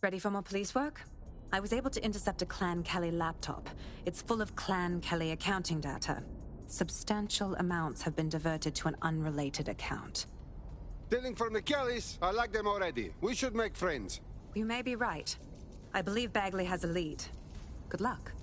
Ready for more police work? I was able to intercept a Clan Kelly laptop. It's full of Clan Kelly accounting data. Substantial amounts have been diverted to an unrelated account. Stealing from the Kellys? I like them already. We should make friends. You may be right. I believe Bagley has a lead. Good luck.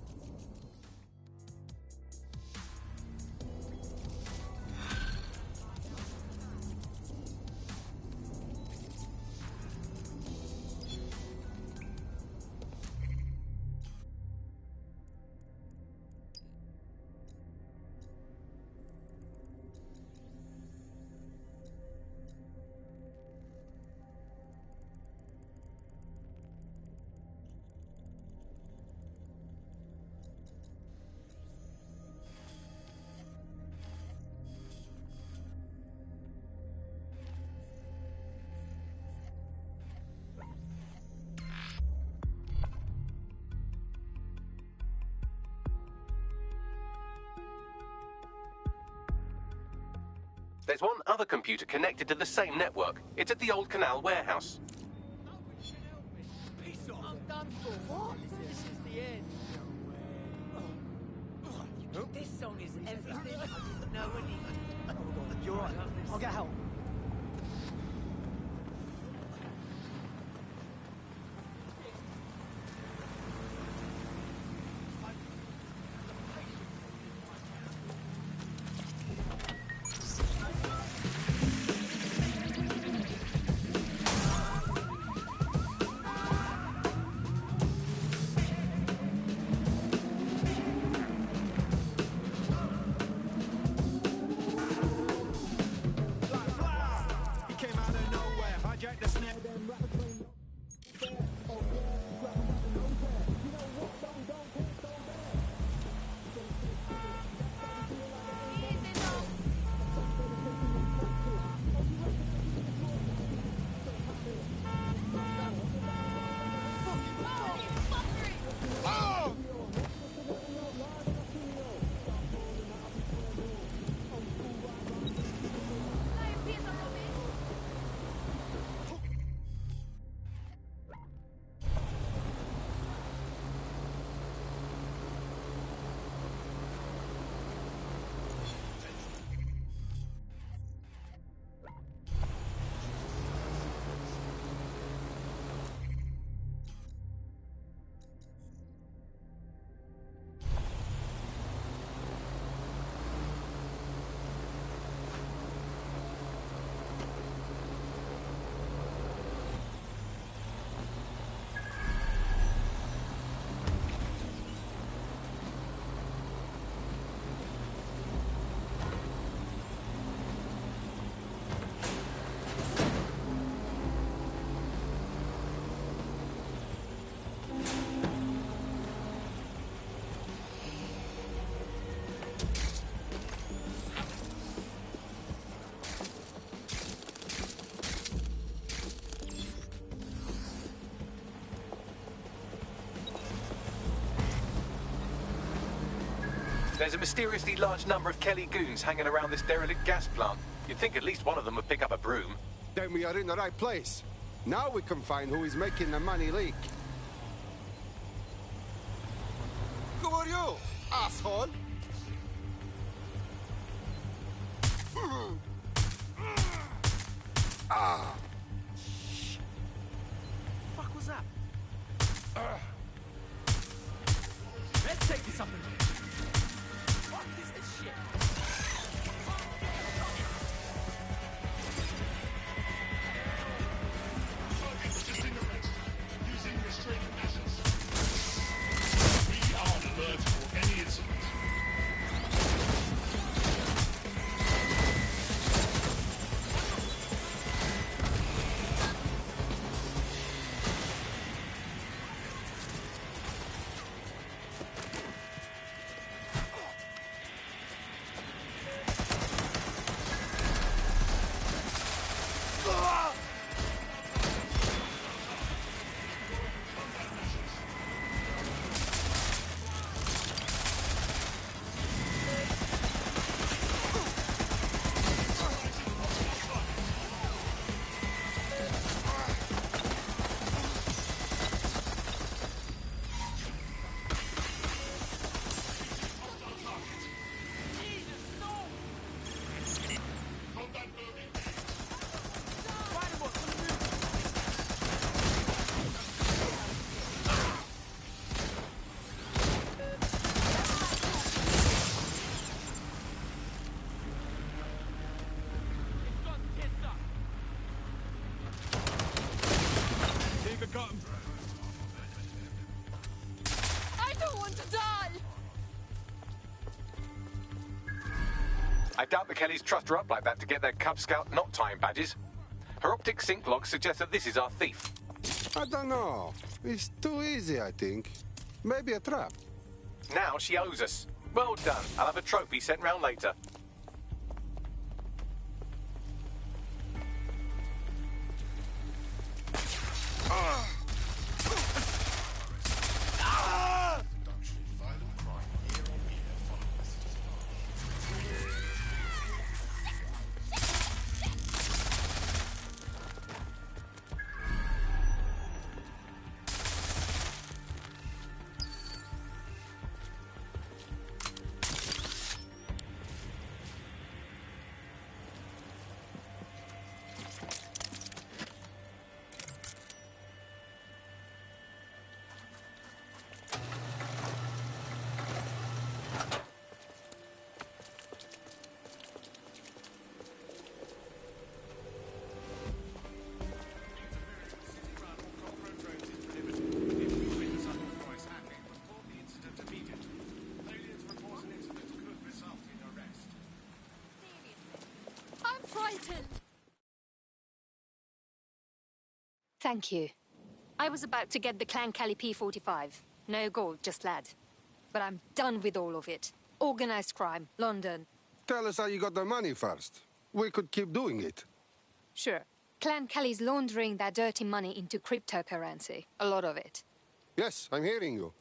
There's one other computer connected to the same network. It's at the old canal warehouse. I'm done for. What? This is the end. This song is everything I didn't know I needed. You're right. I'll get help. There's a mysteriously large number of Kelly goons hanging around this derelict gas plant. You'd think at least one of them would pick up a broom. Then we are in the right place. Now we can find who is making the money leak. Who are you, asshole? Ah. Fuck was that? Let's take this up and what is this shit? Using restraining measures. We are on alert for any incident. doubt the Kellys trust her up like that to get their Cub Scout knot tying badges. Her optic sync log suggests that this is our thief. I don't know. It's too easy, I think. Maybe a trap. Now she owes us. Well done. I'll have a trophy sent round later. Thank you. I was about to get the Clan Kelly P45. No gold, just lad. But I'm done with all of it. Organized crime, London. Tell us how you got the money first. We could keep doing it. Sure. Clan Kelly's laundering their dirty money into cryptocurrency. A lot of it. Yes, I'm hearing you.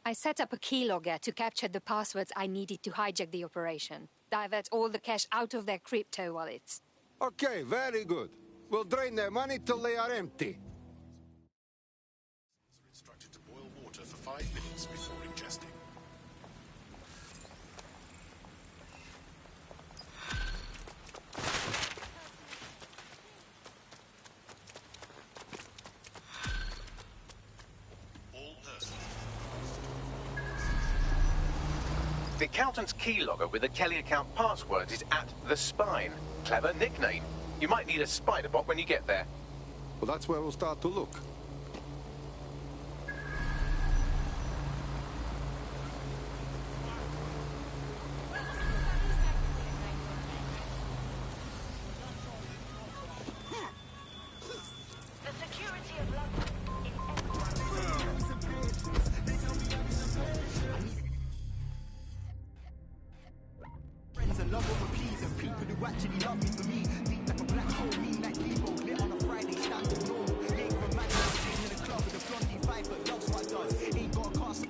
I set up a keylogger to capture the passwords I needed to hijack the operation. Divert all the cash out of their crypto wallets. Okay, very good. We'll drain their money till they are empty. Instructed to boil water for 5 minutes before ingesting. All persons. The accountant's keylogger with the Kelly account passwords is at the spine. Clever nickname. You might need a spider bot when you get there. Well, that's where we'll start to look. The security of London in Friends and love over peas and people who actually love me for me. Deep like a black hole, mean like Debo. Lit on a Friday, standing normal. Late for a man, sitting in a club with a blondie vibe, but loves what does. Ain't got a cost.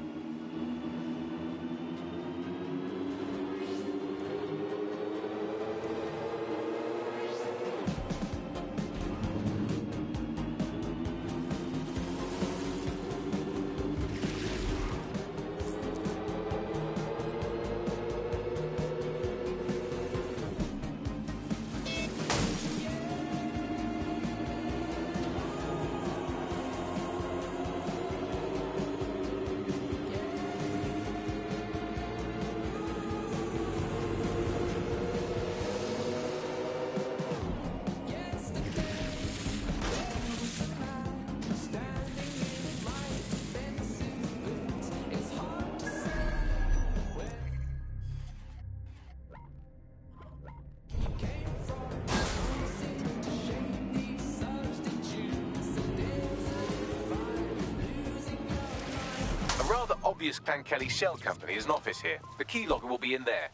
A rather obvious Clan Kelly shell company is an office here. The keylogger will be in there,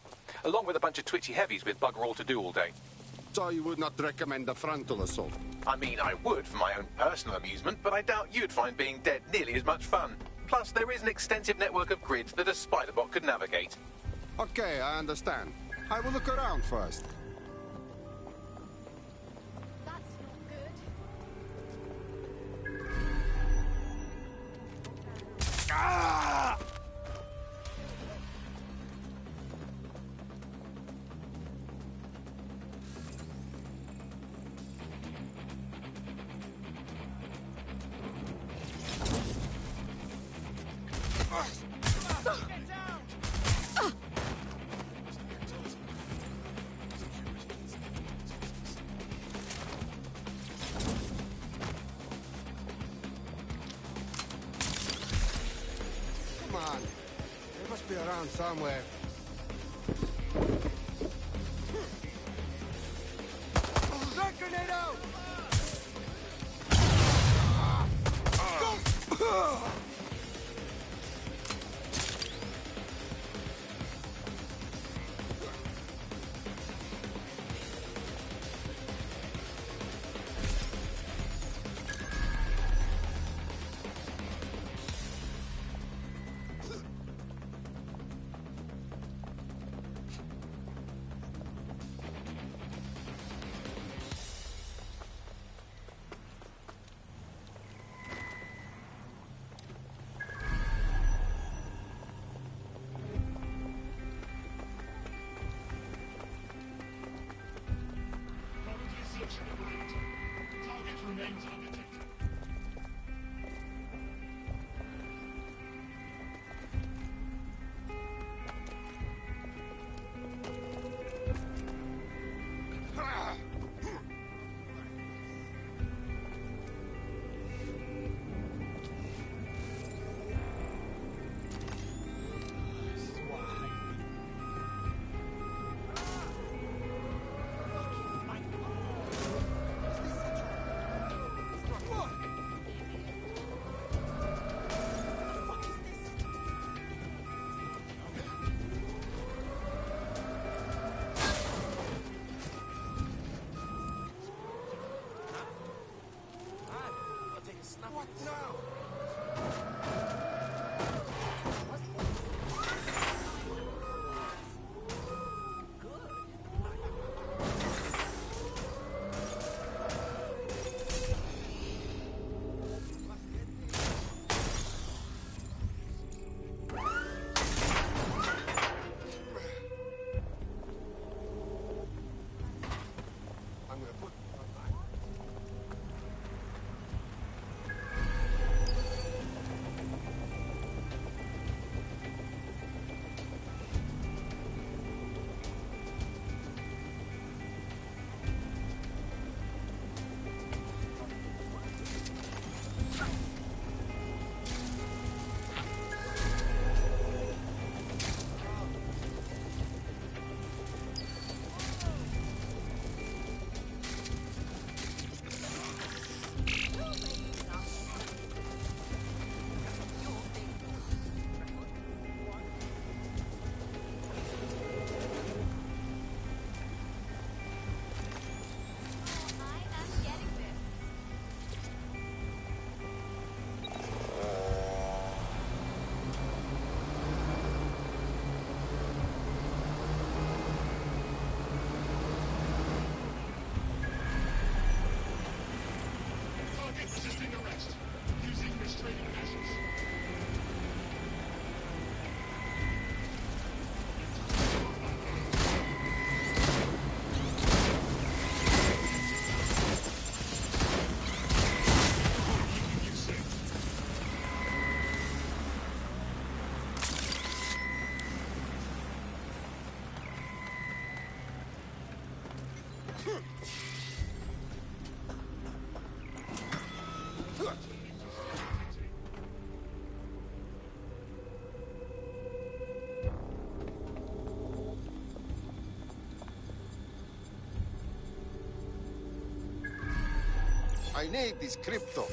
along with a bunch of twitchy heavies with bugger all to do all day. So you would not recommend a frontal assault? I mean, I would for my own personal amusement, but I doubt you'd find being dead nearly as much fun. Plus, there is an extensive network of grids that a spider bot could navigate. Okay, I understand. I will look around first. That's not good. Ah! Come on. They must be around somewhere. Property search complete. Target remains undetected. What now? I'm gonna put I am getting this. Target resisting arrest. Using restraining measures. Keeping you safe. I need this crypto.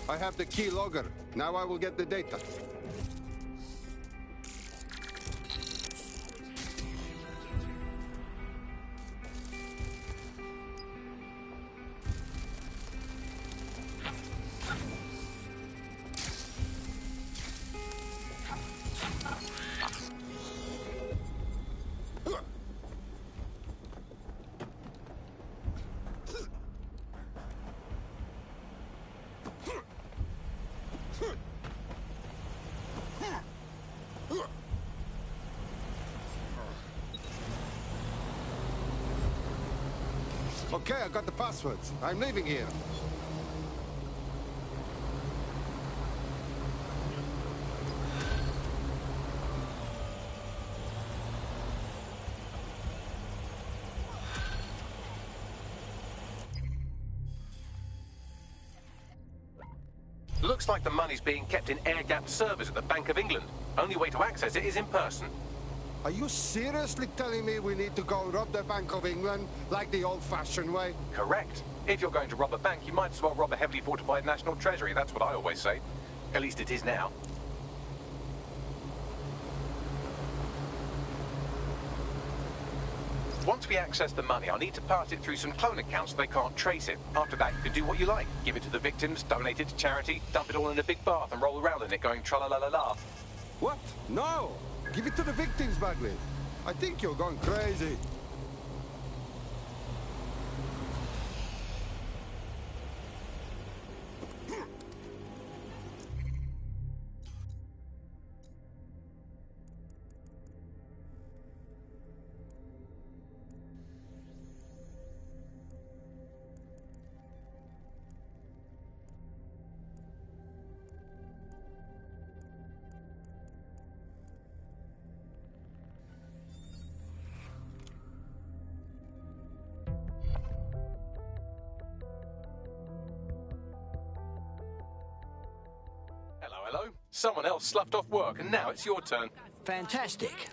I have the key logger. Now I will get the data. Okay, I got the passwords. I'm leaving here. Looks like the money's being kept in air-gapped servers at the Bank of England. Only way to access it is in person. Are you seriously telling me we need to go rob the Bank of England like the old-fashioned way? Correct. If you're going to rob a bank, you might as well rob a heavily fortified national treasury. That's what I always say. At least it is now. Once we access the money, I'll need to pass it through some clone accounts so they can't trace it. After that, you can do what you like. Give it to the victims, donate it to charity, dump it all in a big bath and roll around in it going tra-la-la-la-la. What? No! Give it to the victims, Bagley. I think you're going crazy. Hello. Someone else sloughed off work and now it's your turn. Fantastic.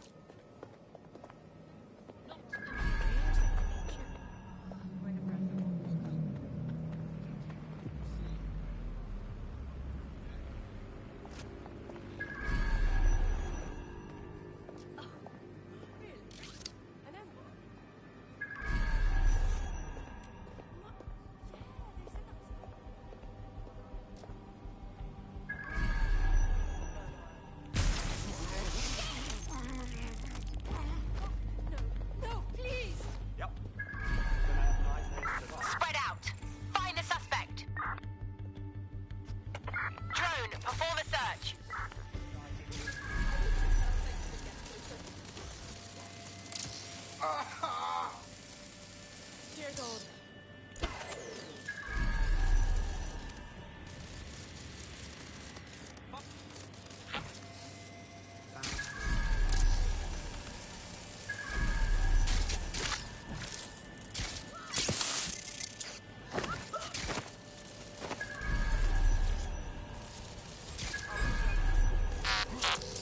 Spread out. Find the suspect. Drone, perform a search. Dear God.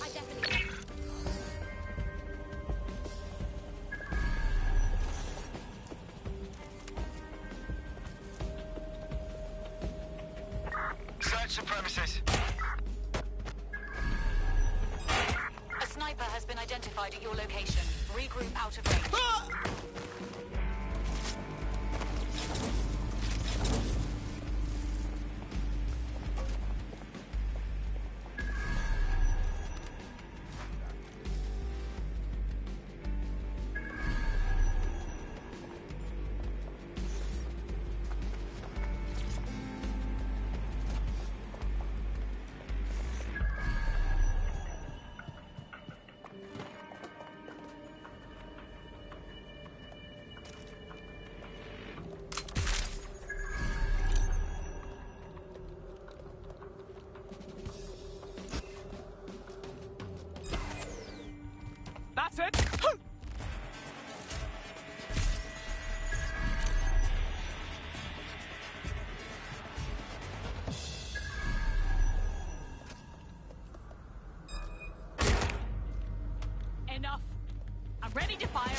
I definitely. Search the premises. A sniper has been identified at your location. Regroup out of range. That's it. Enough. I'm ready to fire.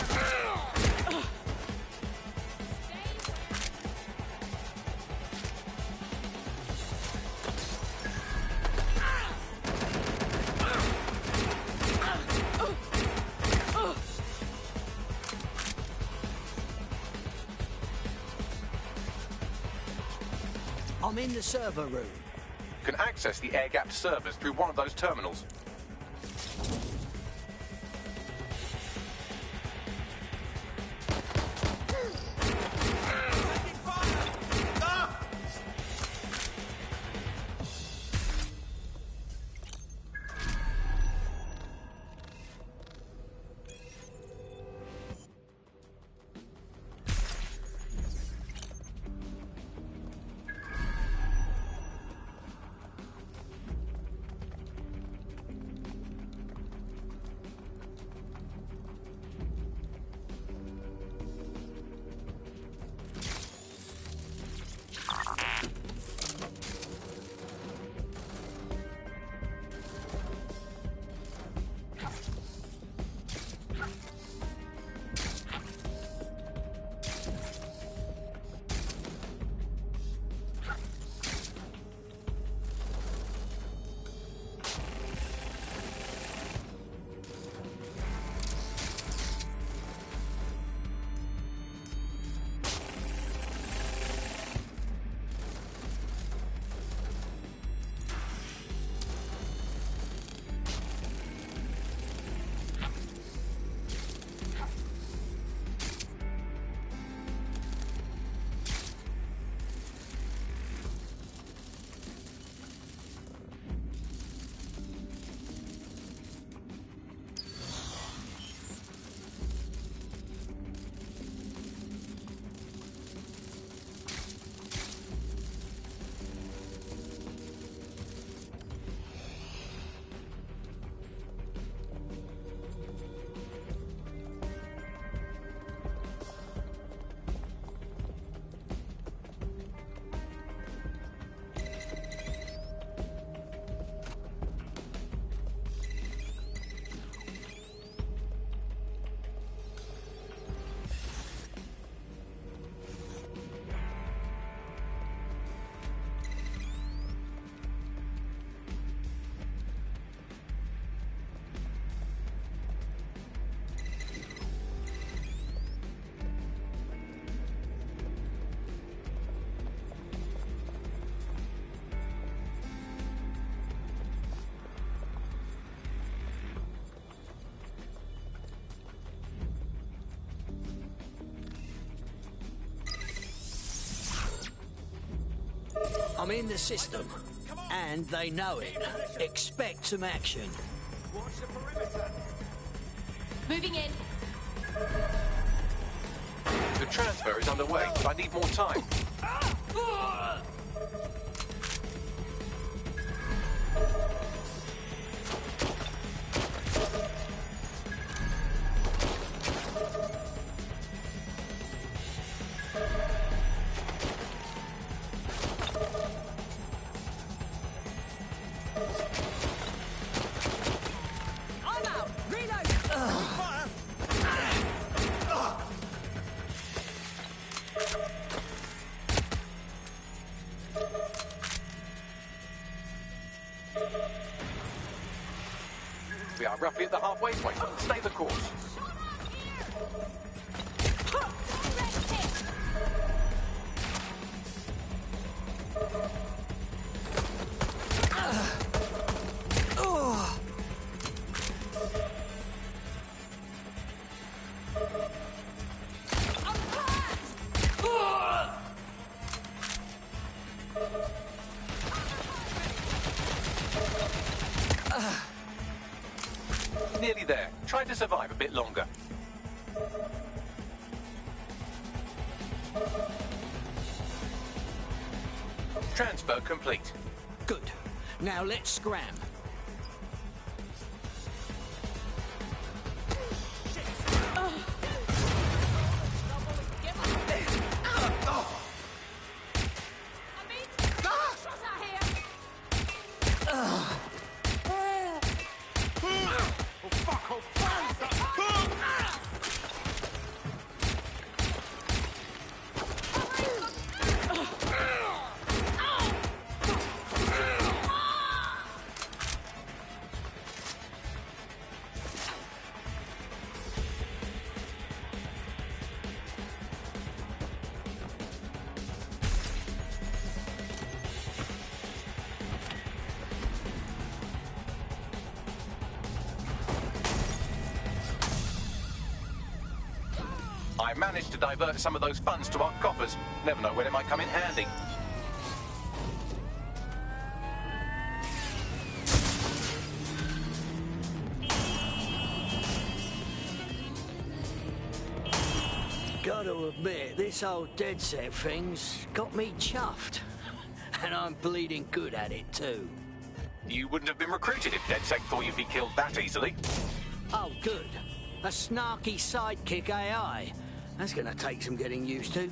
I'm in the server room. You can access the air-gapped servers through one of those terminals. I'm in the system. And they know it. Expect some action. Moving in. The transfer is underway, but I need more time. I'm out! Reload! We are roughly at the halfway point. Stay the course. Nearly there. Try to survive a bit longer. Transfer complete. Good. Now let's scram. I managed to divert some of those funds to our coffers. Never know when it might come in handy. Gotta admit, this old dead set thing's got me chuffed. And I'm bleeding good at it too. You wouldn't have been recruited if DedSec thought you'd be killed that easily. Oh, good. A snarky sidekick AI. That's gonna take some getting used to.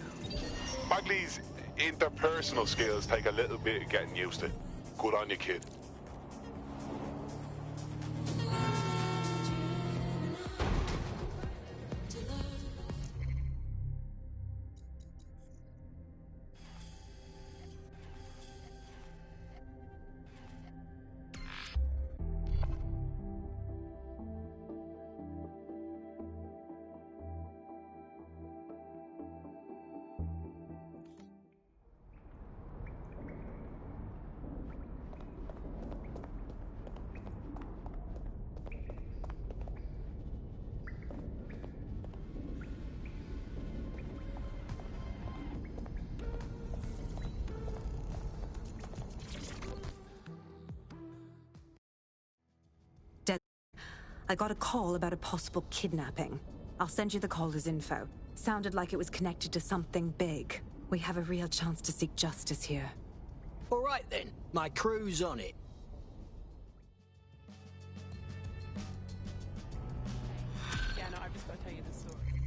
Bagley's interpersonal skills take a little bit of getting used to. Good on you, kid. I got a call about a possible kidnapping. I'll send you the caller's info. Sounded like it was connected to something big. We have a real chance to seek justice here. All right then, my crew's on it. Yeah, no, I've just got to tell you the story.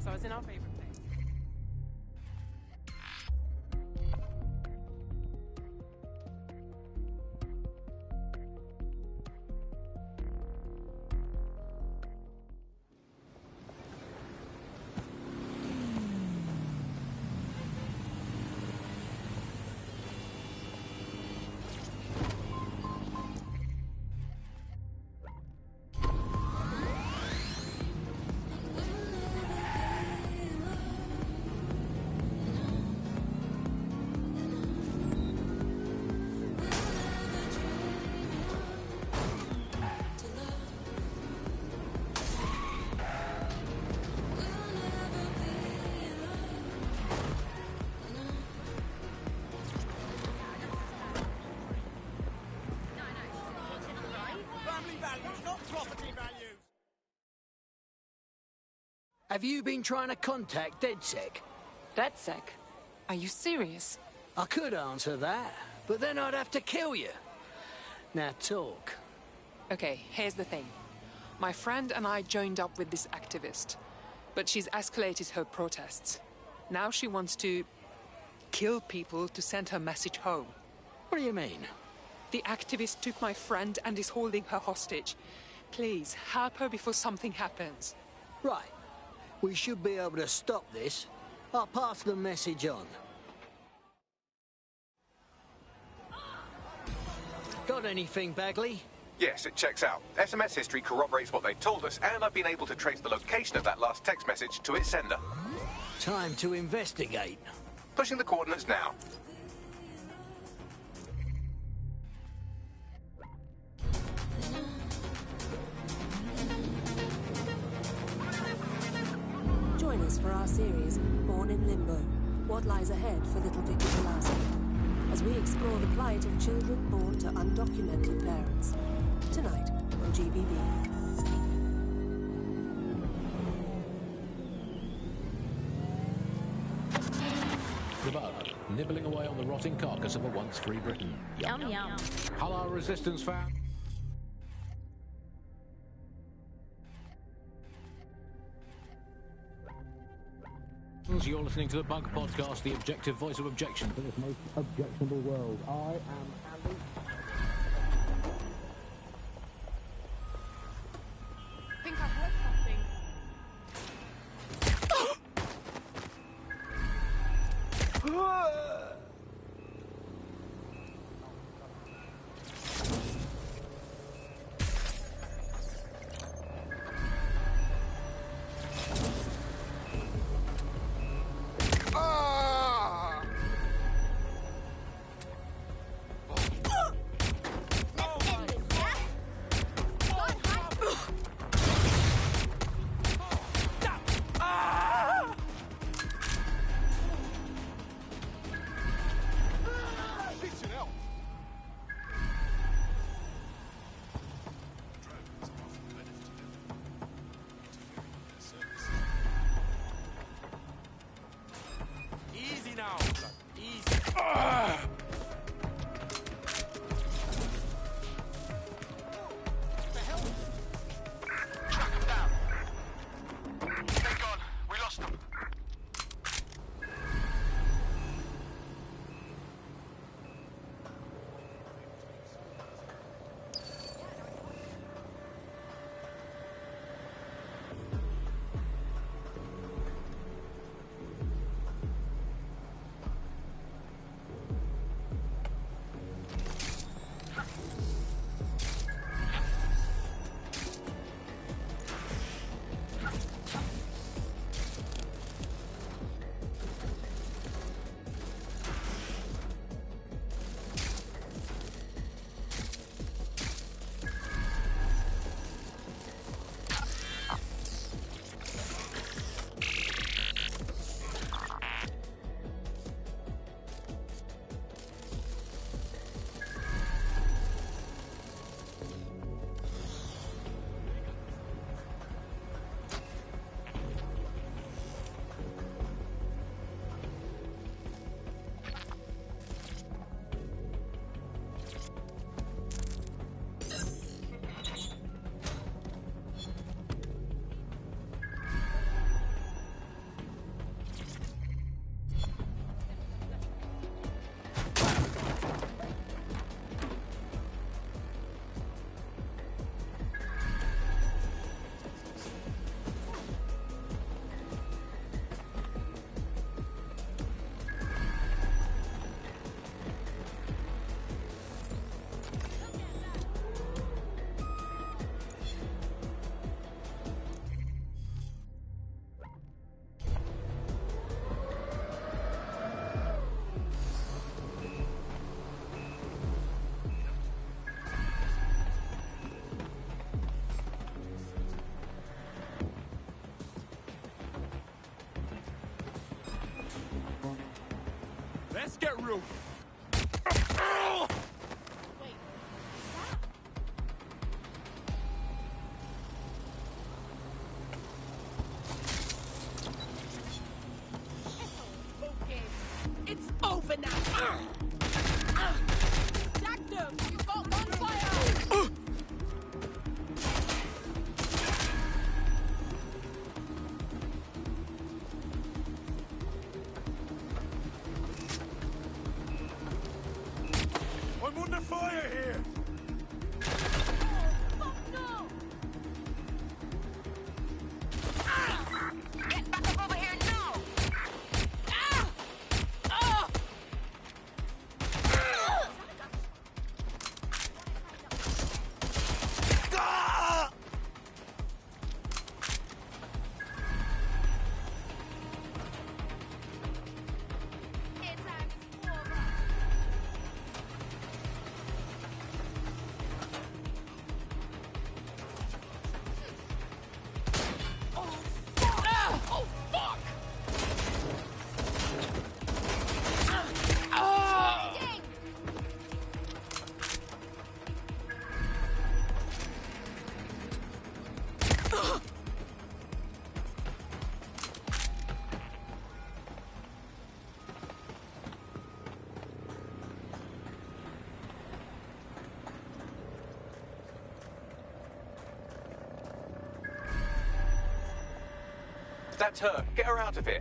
So it's in our favorite place. Have you been trying to contact DedSec? DedSec? Are you serious? I could answer that, but then I'd have to kill you. Now talk. Okay, here's the thing. My friend and I joined up with this activist, but she's escalated her protests. Now she wants to kill people to send her message home. What do you mean? The activist took my friend and is holding her hostage. Please, help her before something happens. Right. We should be able to stop this. I'll pass the message on. Got anything, Bagley? Yes, it checks out. SMS history corroborates what they told us, and I've been able to trace the location of that last text message to its sender. Time to investigate. Pushing the coordinates now. Join us for our series, Born in Limbo. What lies ahead for little Vicky Velasquez, as we explore the plight of children born to undocumented parents. Tonight on GBB. The bug, nibbling away on the rotting carcass of a once free Britain. Yum yum. Hello, Resistance fan. You're listening to the Bug Podcast, the objective voice of objection for this most objectionable world. I am Andy. I think I heard something. Let's get real. I'm under fire here! Get back up over here now! That's her. Get her out of here.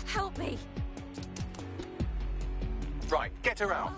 Help me! Right, get her out.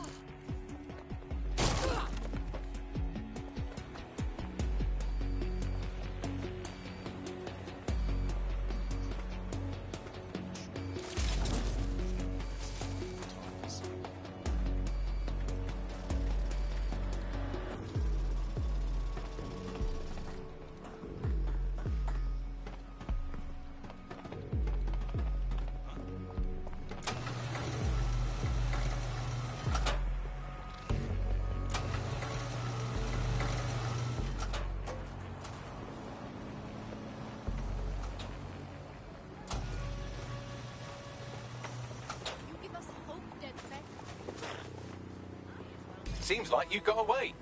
Seems like you got away.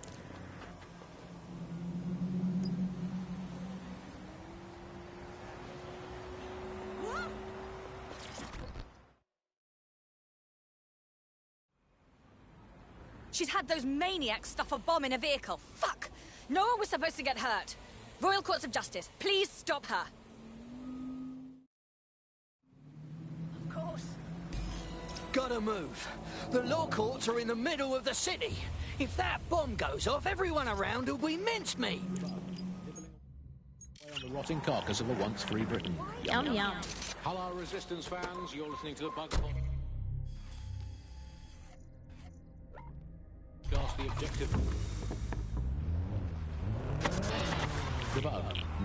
She's had those maniacs stuff a bomb in a vehicle. Fuck! No one was supposed to get hurt. Royal Courts of Justice, please stop her. Of course. Gotta move. The law courts are in the middle of the city. If that bomb goes off, everyone around will be mincemeat. On the rotting carcass of a once free Britain. Yum, yum. Hello, Resistance fans. You're listening to the Bug Podcast, the objective.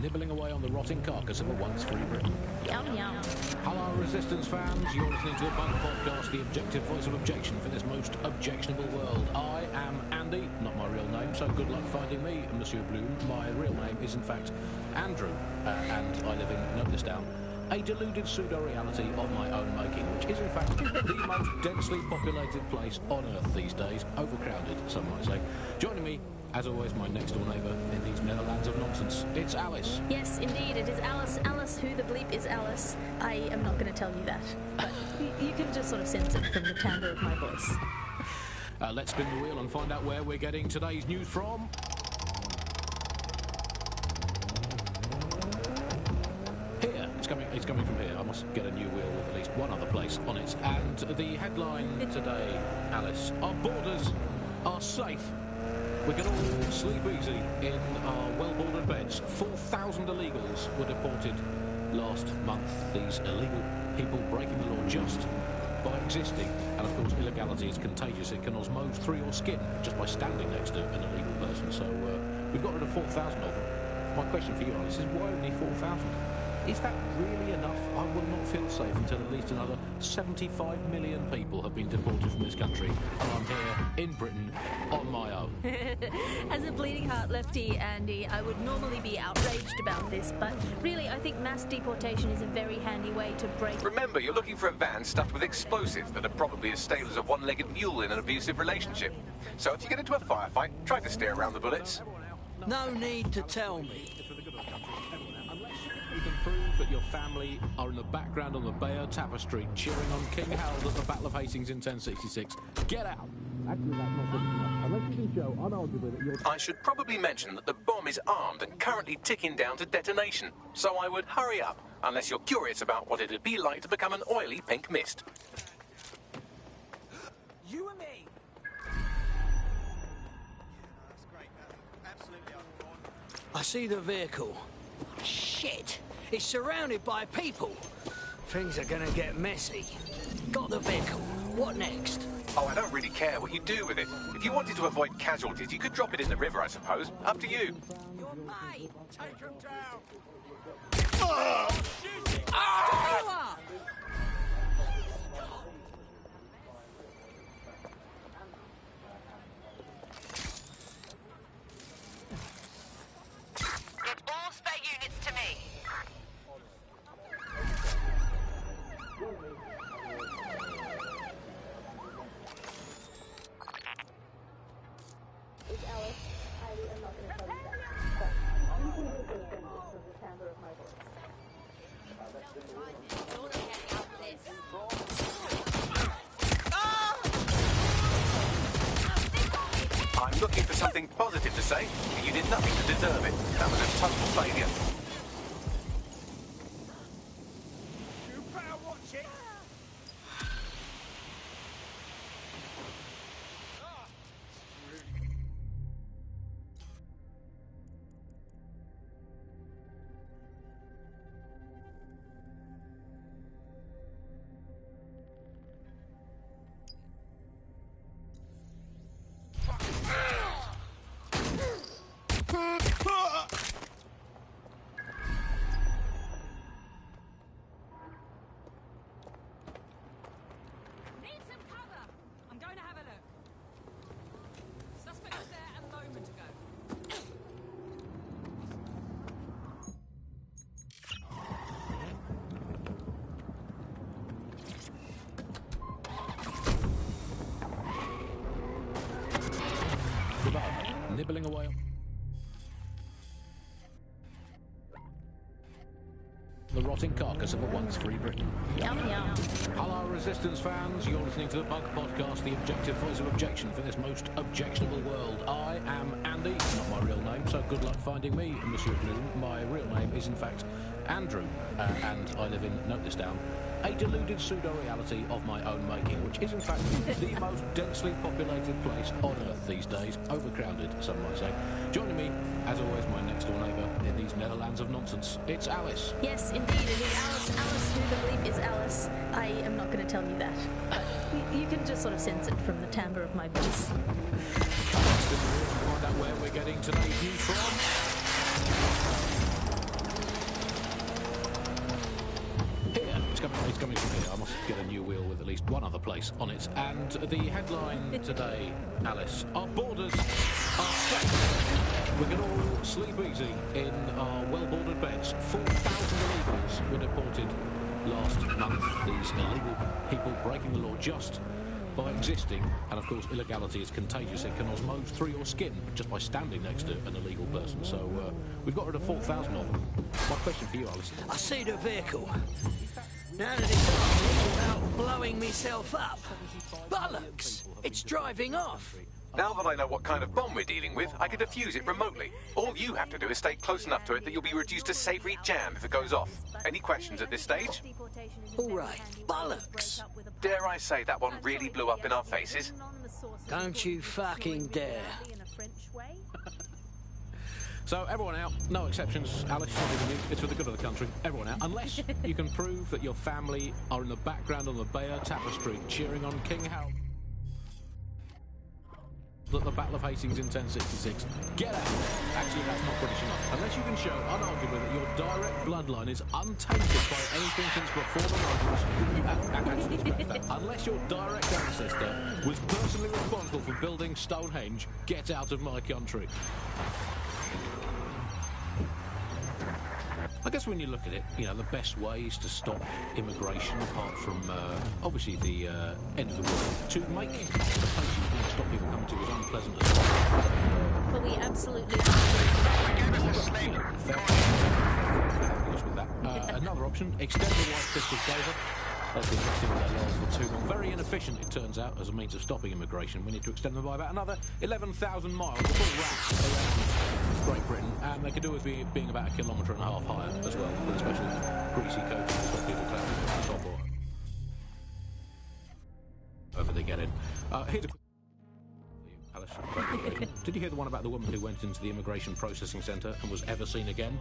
Nibbling away on the rotting carcass of a once free Britain. Yum, yum. Hello, Resistance fans. You're listening to the Bug Podcast, the objective voice of objection for this most objectionable world. I am Andy, not my real name, so good luck finding me, Monsieur Bloom. My real name is, in fact, Andrew, and I live in, note this down, a deluded pseudo-reality of my own making, which is, in fact, the most densely populated place on Earth these days. Overcrowded, some might say. Joining me, as always, my next-door neighbour in these Netherlands of nonsense. It's Alice. Yes, indeed, it is Alice. Alice, who the bleep is Alice? I am not going to tell you that, but you can just sort of sense it from the timbre of my voice. Let's spin the wheel and find out where we're getting today's news from. Here It's coming from here. I must get a new wheel with at least one other place on it. And the headline today, Alice, our borders are safe. We can all sleep easy in our well-bordered beds. 4,000 illegals were deported last month. These illegal people breaking the law just by existing. And of course, illegality is contagious. It can osmose through your skin just by standing next to an illegal person. So we've got rid of 4,000 of them. My question for you, Alice, is why only 4,000? Is that really enough? I will not feel safe until at least another 75 million people have been deported from this country, and I'm here in Britain on my own. As a bleeding heart lefty, Andy, I would normally be outraged about this, but really I think mass deportation is a very handy way to break... Remember, you're looking for a van stuffed with explosives that are probably as stable as a one-legged mule in an abusive relationship. So if you get into a firefight, try to steer around the bullets. No need to tell me. You can prove that your family are in the background on the Bayeux Tapestry cheering on King Harold at the Battle of Hastings in 1066. Get out! Actually, that's not good enough. Unless you can show unarguably that you're... I should probably mention that the bomb is armed and currently ticking down to detonation, so I would hurry up, unless you're curious about what it'd be like to become an oily pink mist. You and me. I see the vehicle. Shit! It's surrounded by people. Things are gonna get messy. Got the vehicle. What next? Oh, I don't really care what you do with it. If you wanted to avoid casualties, you could drop it in the river, I suppose. Up to you. Your mate. Take him down. Get all spare units to me. It's Alice. I am not going to tell you that. But you can get those sentences from the timbre of my voice. I'm looking for something positive to say. You did nothing to deserve it. That was a total failure. You better watch it. Need some cover. I'm going to have a look. Suspect was there a moment ago. Nibbling away. The rotting carcass of a once free Britain. Yum yum. Hello, Resistance fans. You're listening to the Bug Podcast, the objective voice of objection for this most objectionable world. I am Andy, not my real name, so good luck finding me, Monsieur Bloom. My real name is, in fact, Andrew, and I live in, note this down, a deluded pseudo-reality of my own making, which is, in fact, the most densely populated place on Earth these days. Overcrowded, some might say. Joining me, as always, my next-door neighbour in these Netherlands of nonsense. It's Alice. Yes, indeed, it is Alice. Alice, who the bleep is Alice. I am not going to tell you that, but you can just sort of sense it from the timbre of my voice. Let's find out where we're getting today's news from. It's coming from here. I must get a new wheel with at least one other place on it. And the headline today, Alice, our borders are safe. We can all sleep easy in our well-bordered beds. 4,000 illegals were deported last month. These illegal people breaking the law just by existing. And of course, illegality is contagious. It can osmose through your skin just by standing next to an illegal person. So we've got rid of 4,000 of them. My question for you, Alice. I see the vehicle. Now that it's off without blowing myself up. Bollocks! It's driving off. Now that I know what kind of bomb we're dealing with, I can defuse it remotely. All you have to do is stay close enough to it that you'll be reduced to savoury jam if it goes off. Any questions at this stage? All right, bollocks. Dare I say that one really blew up in our faces? Don't you fucking dare. So, everyone out. No exceptions, Alice. Not even you. It's for the good of the country. Everyone out. Unless you can prove that your family are in the background on the Bayer Tapestry cheering on King Harold at the Battle of Hastings in 1066. Get out. Actually, that's not British enough. Unless you can show, unarguably, that your direct bloodline is untainted by anything since before the Romans. Actually, scratch that. Unless your direct ancestor was personally responsible for building Stonehenge, get out of my country. I guess when you look at it, you know, the best ways to stop immigration, apart from, obviously, the end of the world, to make the places you want to stop people coming to as unpleasant as possible. But we absolutely... Another option, extend the White Crystal favour. They've been resting on their laurels for too long. Very inefficient, it turns out, as a means of stopping immigration. We need to extend them by about another 11,000 miles, a full wrap around Great Britain, and they could do with being about 1.5 kilometres higher as well, with a special greasy coating to stop people climbing on the top or wherever they get in. Here's a quick... Alice, did you hear the one about the woman who went into the immigration processing centre and was ever seen again?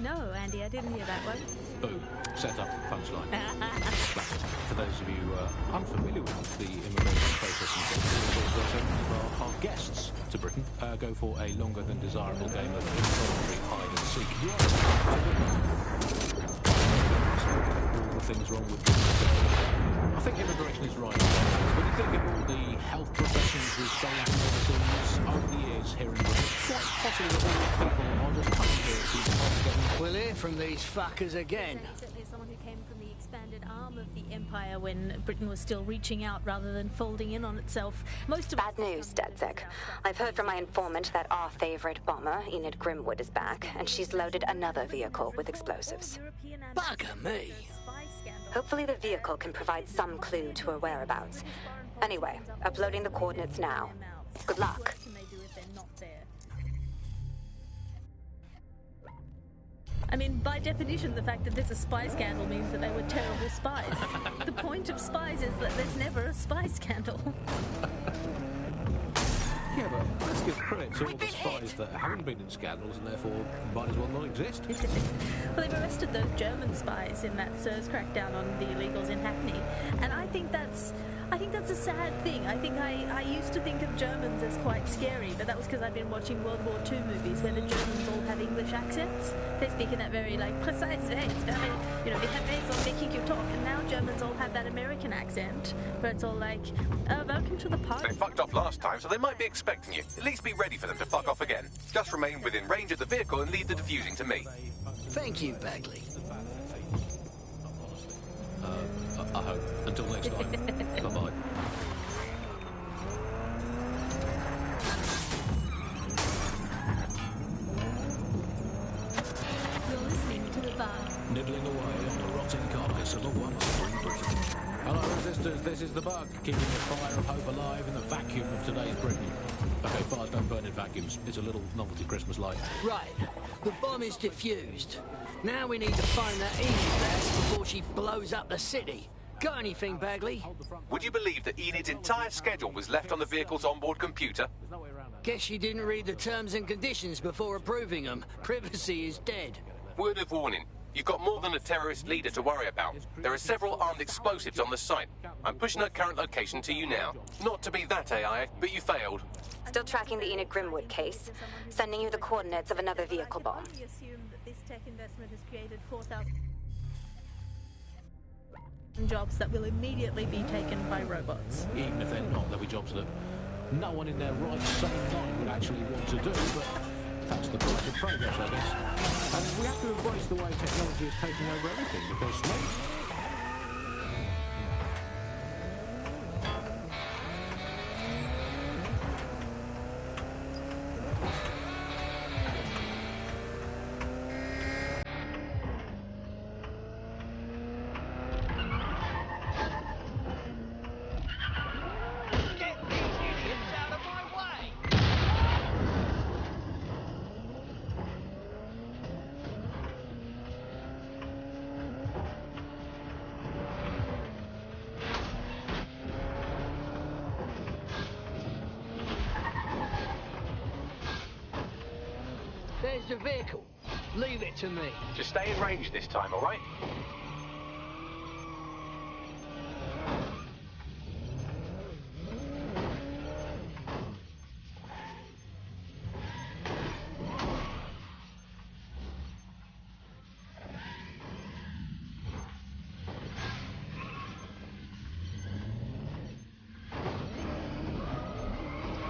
No, Andy, I didn't hear that one. Boom. Set up. Punchline. For those of you unfamiliar with the immigration processing centre, our guests to Britain go for a longer than desirable game of involuntary hide and seek. All the things wrong with I think immigration is right. When you think of all the health professions we've stolen from overseas over the years here in Britain, it's quite possible that all these people are just coming here to We'll hear from these fuckers again. Certainly someone who came from the expanded arm of the Empire when Britain was still reaching out rather than folding in on itself. Most of Bad news, DedSec. I've heard from my informant that our favorite bomber, Enid Grimwood, is back, and she's loaded another vehicle with explosives. Bugger me. Hopefully the vehicle can provide some clue to her whereabouts. Anyway, uploading the coordinates now. Good luck. I mean, by definition, the fact that there's a spy scandal means that they were terrible spies. The point of spies is that there's never a spy scandal. Yeah, but let's give credit to all the spies that haven't been in scandals and therefore might as well not exist. Well, they've arrested those German spies in that SIRS crackdown on the illegals in Hackney, and I think that's a sad thing. I think I used to think of Germans as quite scary, but that was because I'd been watching World War II movies where the Germans all have English accents. They speak in that very, precise way. It's very, they have ways of making you talk, and now Germans all have that American accent, where it's all like, welcome to the party. They fucked off last time, so they might be expecting you. At least be ready for them to fuck off again. Just remain within range of the vehicle and leave the defusing to me. Thank you, Bagley. I hope. Until next time. Bye-bye. You're listening to the bar. Nibbling away on the rotting carcass of a once-free Britain. Hello, resistors. This is the Bug, keeping the fire of hope alive in the vacuum of today's Britain. Okay, fires don't burn in vacuums. It's a little novelty Christmas light. Right. The bomb is defused. Now we need to find that Enid lass before she blows up the city. Got anything, Bagley? Would you believe that Enid's entire schedule was left on the vehicle's onboard computer? Guess she didn't read the terms and conditions before approving them. Privacy is dead. Word of warning. You've got more than a terrorist leader to worry about. There are several armed explosives on the site. I'm pushing her current location to you now. Not to be that AI, but you failed. Still tracking the Enid Grimwood case. Sending you the coordinates of another vehicle bomb. We assume that this tech investment has created 4,000 jobs that will immediately be taken by robots. Even if they're not, there'll be jobs that no one in their right sane mind would actually want to do, but that's the price of progress, I guess. And we have to embrace the way technology is taking over everything, because Where's the vehicle? Leave it to me. Just stay in range this time, all right?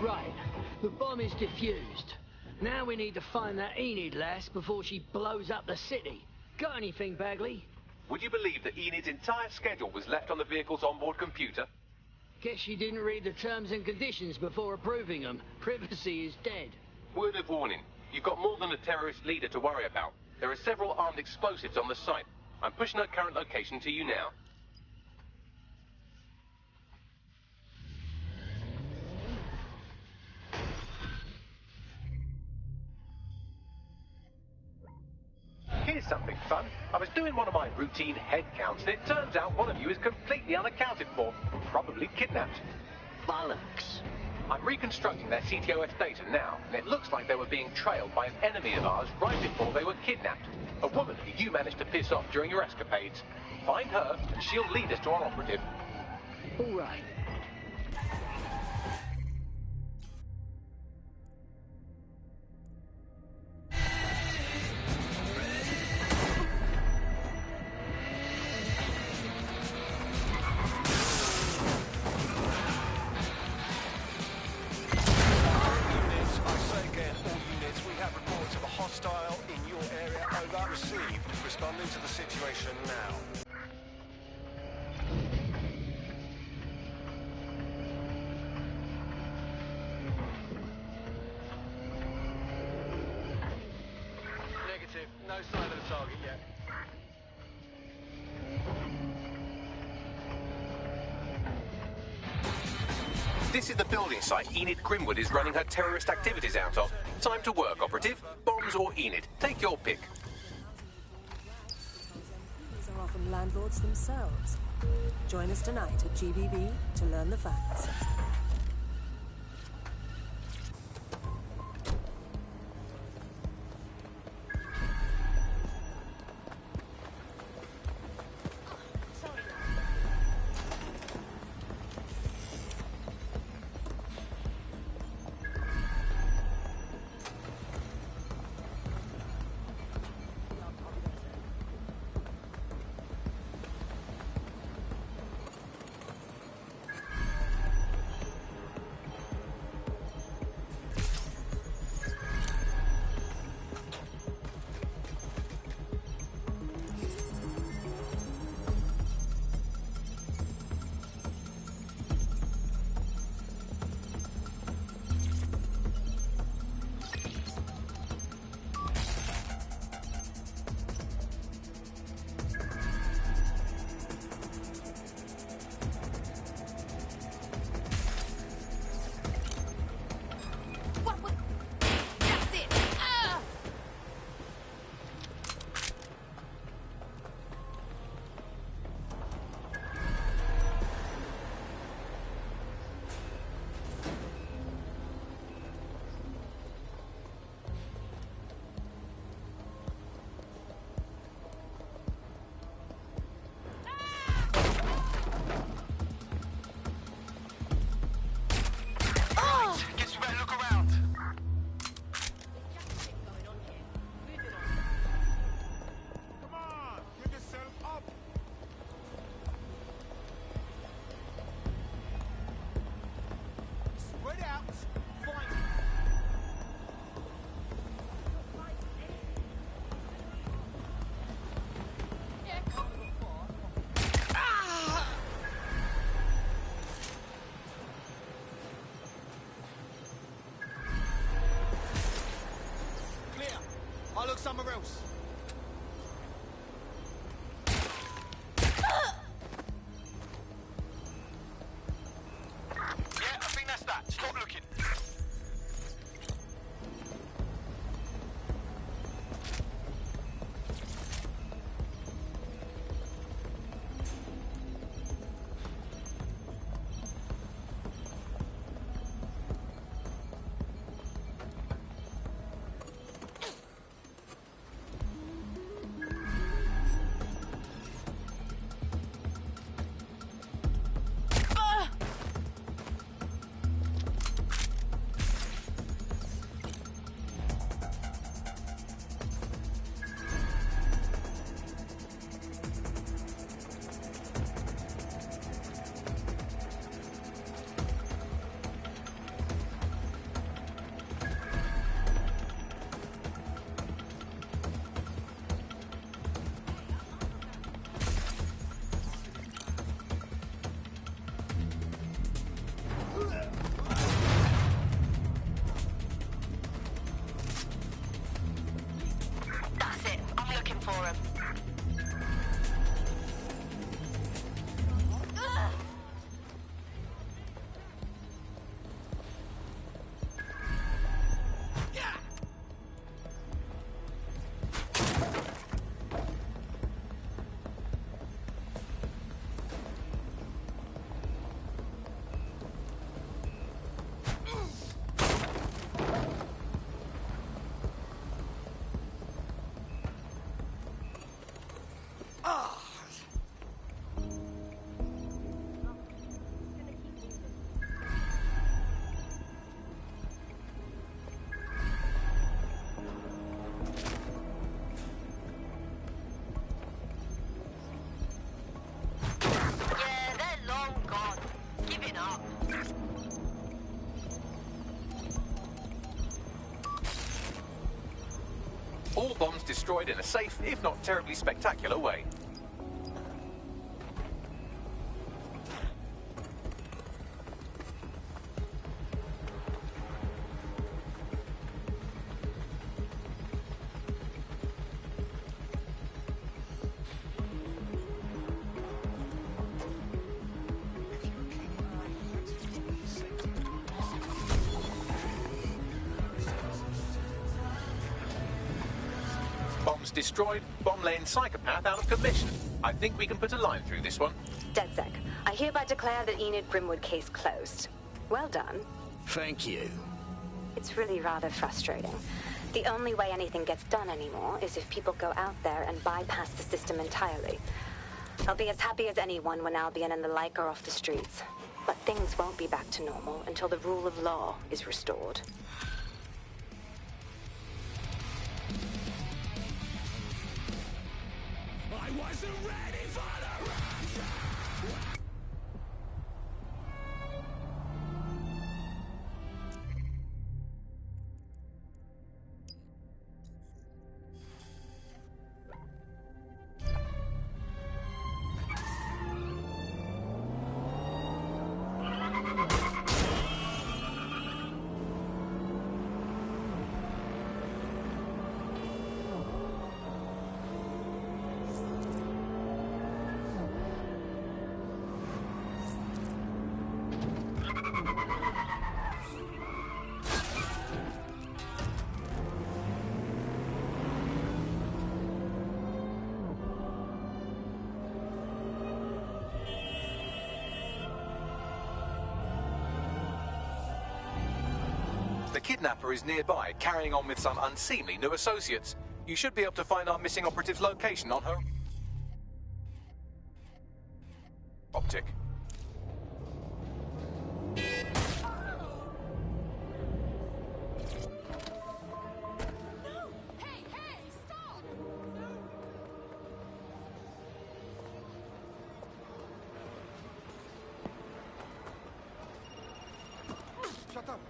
Right. The bomb is defused. Now we need to find that Enid lass before she blows up the city. Got anything, Bagley? Would you believe that Enid's entire schedule was left on the vehicle's onboard computer? Guess she didn't read the terms and conditions before approving them. Privacy is dead. Word of warning. You've got more than a terrorist leader to worry about. There are several armed explosives on the site. I'm pushing her current location to you now. Here's something fun. I was doing one of my routine head counts, and it turns out one of you is completely unaccounted for. Probably kidnapped. Bollocks! I'm reconstructing their CTOS data now, and it looks like they were being trailed by an enemy of ours right before they were kidnapped. A woman who you managed to piss off during your escapades. Find her, and she'll lead us to our operative. All right. Responding to the situation now. Negative. No sign of the target yet. This is the building site Enid Grimwood is running her terrorist activities out of. Time to work, operative. Bombs or Enid. Take your pick. These are often landlords themselves. Join us tonight at GBB to learn the facts. Yeah, they're long gone. Giving up. All bombs destroyed in a safe, if not terribly spectacular way. Bombs destroyed, bomb-laying psychopath out of commission. I think we can put a line through this one. DedSec, I hereby declare the Enid Brimwood case closed. Well done. Thank you. It's really rather frustrating. The only way anything gets done anymore is if people go out there and bypass the system entirely. I'll be as happy as anyone when Albion and the like are off the streets. But things won't be back to normal until the rule of law is restored. I wasn't ready for the rush. The kidnapper is nearby, carrying on with some unseemly new associates. You should be able to find our missing operative's location on her optic. Shut up.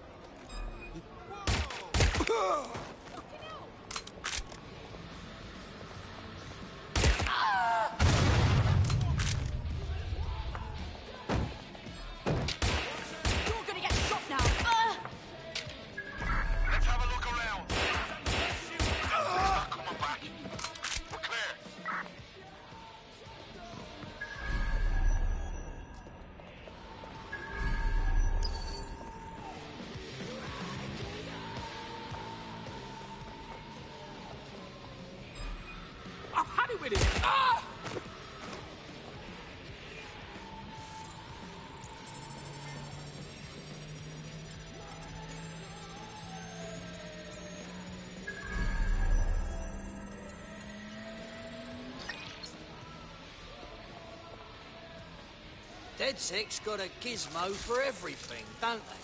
You're gonna get shot now. Let's have a look around. Come on back. We're clear. I've had it with it. Ah! DedSec's got a gizmo for everything, don't they?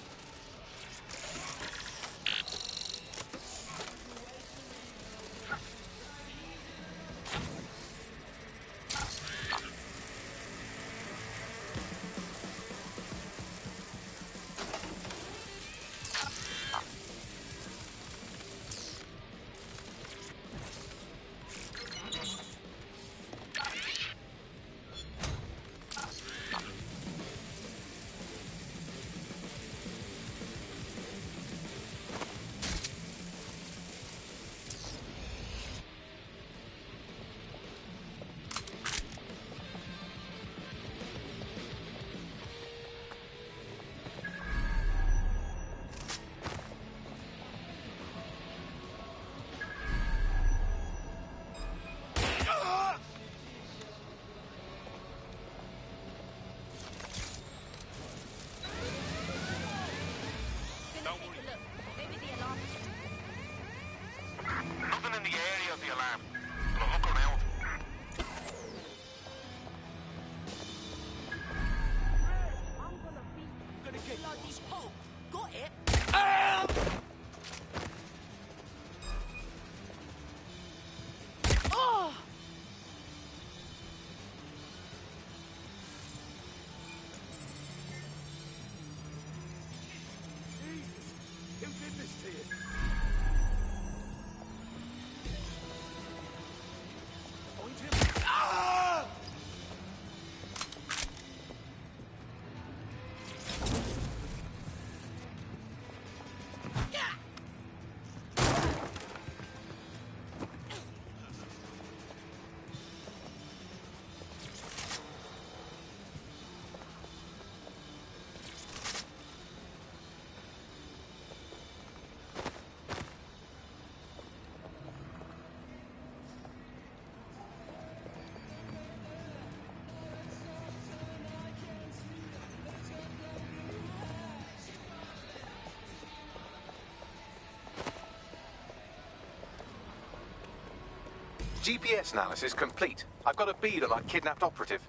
GPS analysis complete. I've got a bead on our kidnapped operative.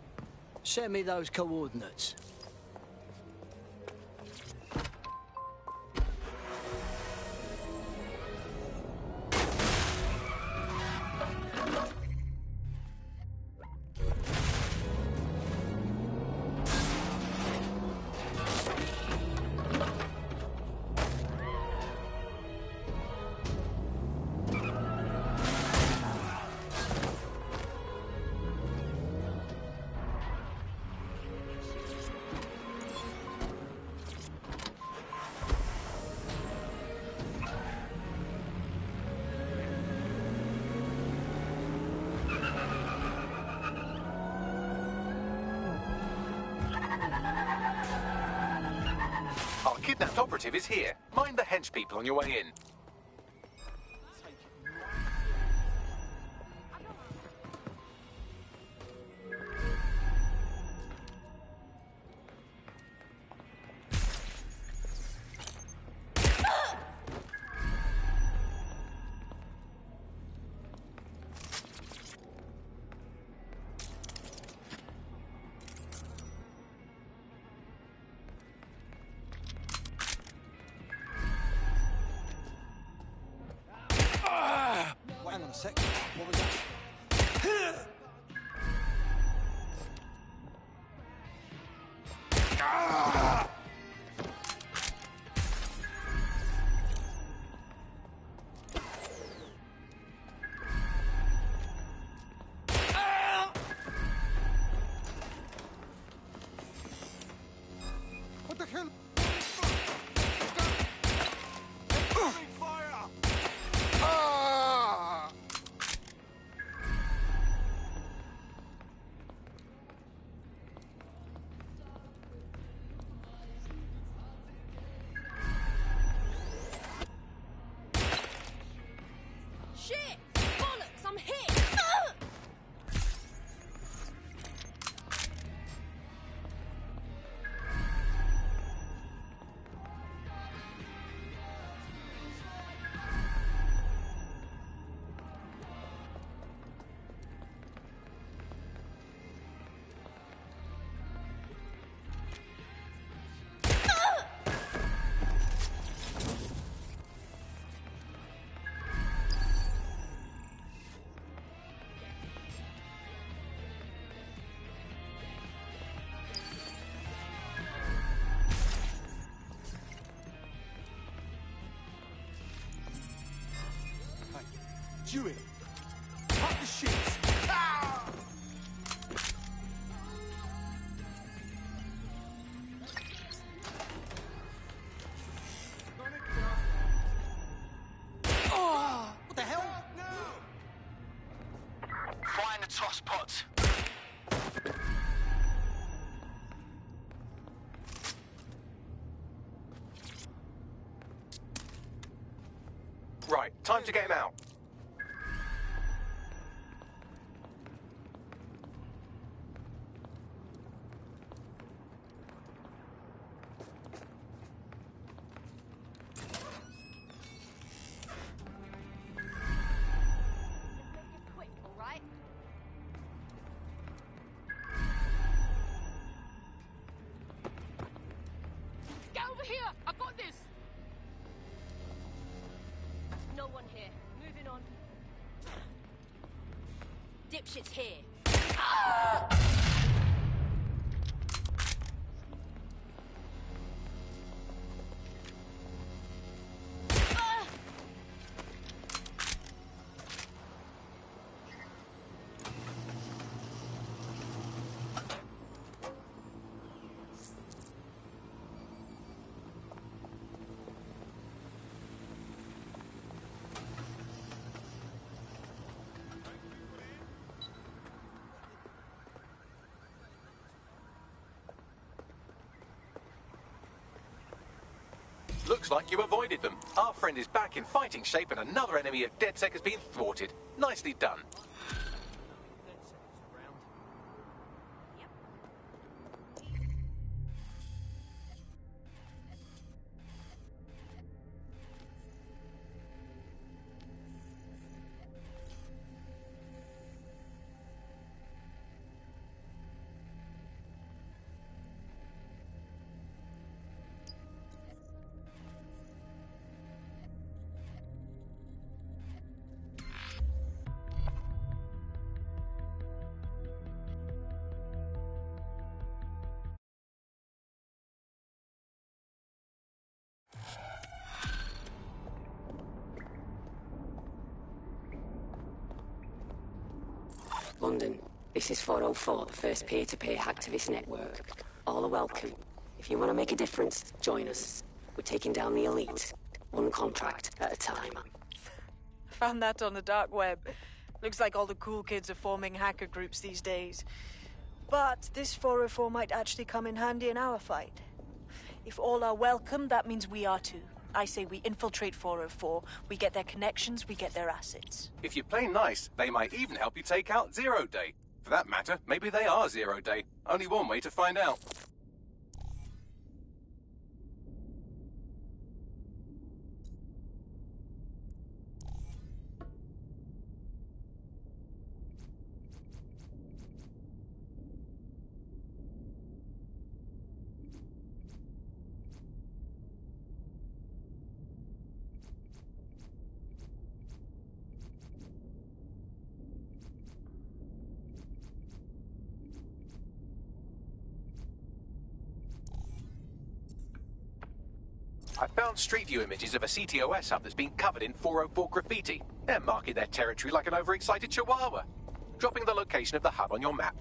Send me those coordinates. Our kidnapped operative is here. Mind the hench people on your way in. Hang on a sec. What was that? What the hell? Fire! Ah! Shit! Bollocks, I'm hit! Dewey, cut the shit. Ah! Oh, what the hell? Find the toss pot. Right, time to get him out. Quick, all right? Get over here! I've got this! No one here. Moving on. Dipshit's here. Looks like you avoided them. Our friend is back in fighting shape and another enemy of DedSec has been thwarted. Nicely done. London. This is 404, the first peer-to-peer hacktivist network. All are welcome. If you want to make a difference, join us. We're taking down the elite, one contract at a time. Found that on the dark web. Looks like all the cool kids are forming hacker groups these days. But this 404 might actually come in handy in our fight. If all are welcome, that means we are too. I say we infiltrate 404, we get their connections, we get their assets. If you play nice, they might even help you take out Zero Day. For that matter, maybe they are Zero Day. Only one way to find out. I found Street View images of a CTOS hub that's been covered in 404 graffiti. They're marking their territory like an overexcited chihuahua. Dropping the location of the hub on your map.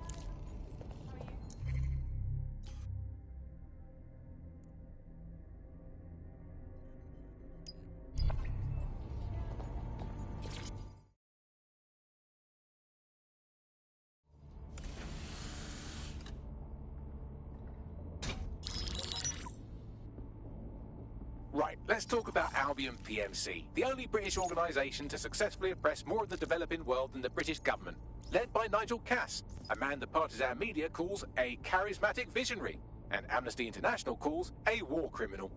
Right, let's talk about Albion PMC, the only British organisation to successfully oppress more of the developing world than the British government, led by Nigel Cass, a man the partisan media calls a charismatic visionary, and Amnesty International calls a war criminal.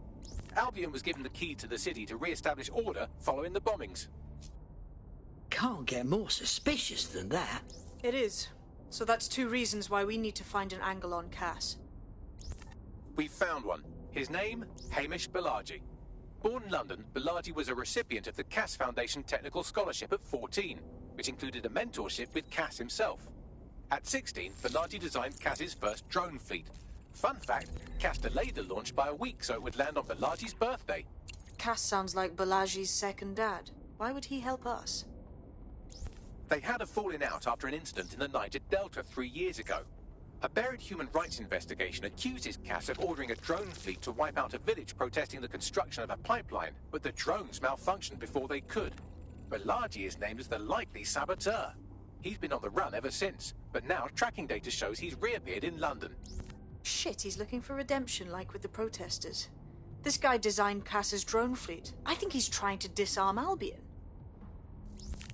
Albion was given the key to the city to re-establish order following the bombings. Can't get more suspicious than that. It is. So that's two reasons why we need to find an angle on Cass. We've found one. His name, Hamish Balaji. Born in London, Balaji was a recipient of the Cass Foundation Technical Scholarship at 14, which included a mentorship with Cass himself. At 16, Balaji designed Cass's first drone fleet. Fun fact, Cass delayed the launch by a week so it would land on Balaji's birthday. Cass sounds like Balaji's second dad. Why would he help us? They had a falling out after an incident in the Niger Delta 3 years ago. A buried human rights investigation accuses Cass of ordering a drone fleet to wipe out a village protesting the construction of a pipeline, but the drones malfunctioned before they could. Balaji is named as the likely saboteur. He's been on the run ever since, but now tracking data shows he's reappeared in London. Shit, he's looking for redemption like with the protesters. This guy designed Cass's drone fleet. I think he's trying to disarm Albion.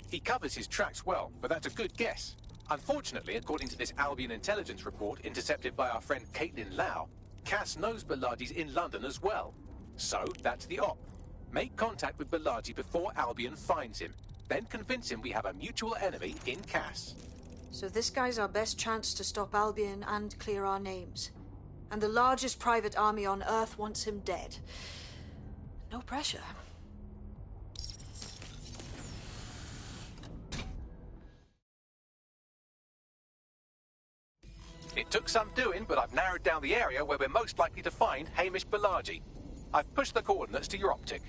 He covers his tracks well, but that's a good guess. Unfortunately, according to this Albion intelligence report intercepted by our friend Caitlin Lau, Cass knows Balaji's in London as well. So, that's the op. Make contact with Balaji before Albion finds him. Then convince him we have a mutual enemy in Cass. So this guy's our best chance to stop Albion and clear our names. And the largest private army on Earth wants him dead. No pressure. It took some doing, but I've narrowed down the area where we're most likely to find Hamish Balaji. I've pushed the coordinates to your optic.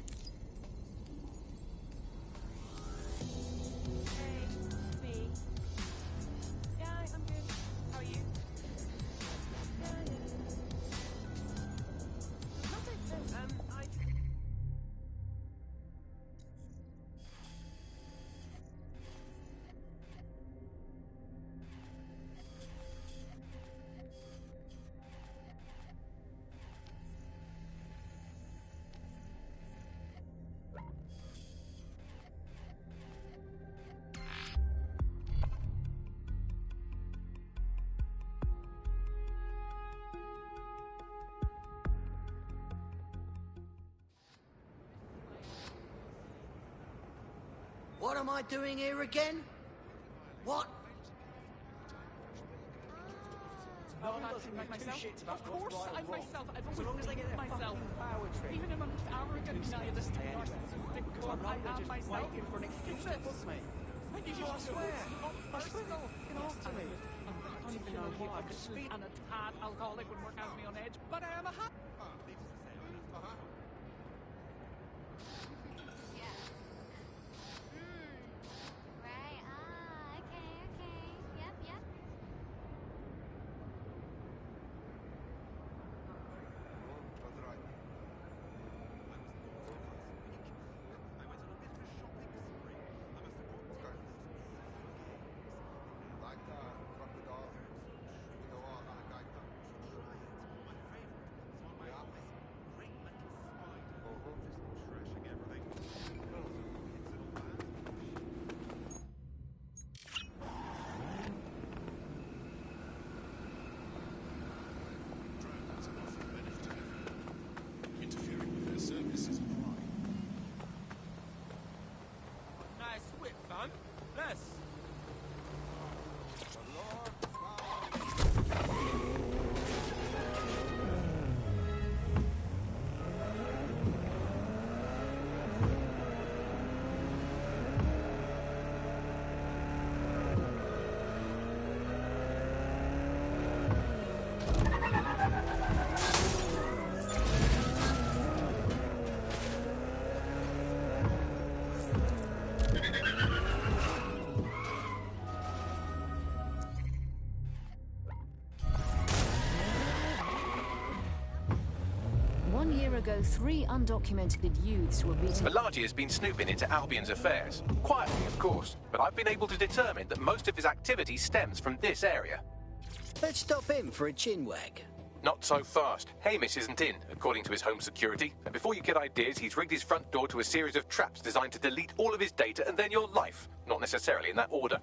What am I doing here again? What? Of course, I'm myself. I've always been myself. Even amongst arrogant, nihilistic, narcissistic God, I am myself. For an excuse. I give you a swear. Personal. I don't even know why. I'm sweet and a tad alcoholic when work has me on edge, but I am a hat. Right, okay. Yep. mess. One year ago, 3 undocumented youths were beaten. Malaji has been snooping into Albion's affairs. Quietly, of course, but I've been able to determine that most of his activity stems from this area. Let's stop him for a chinwag. Not so fast. Hamish isn't in, according to his home security. And before you get ideas, he's rigged his front door to a series of traps designed to delete all of his data and then your life. Not necessarily in that order.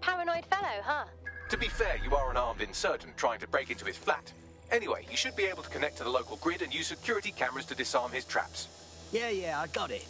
Paranoid fellow, huh? To be fair, you are an armed insurgent trying to break into his flat. Anyway, you should be able to connect to the local grid and use security cameras to disarm his traps. Yeah, I got it.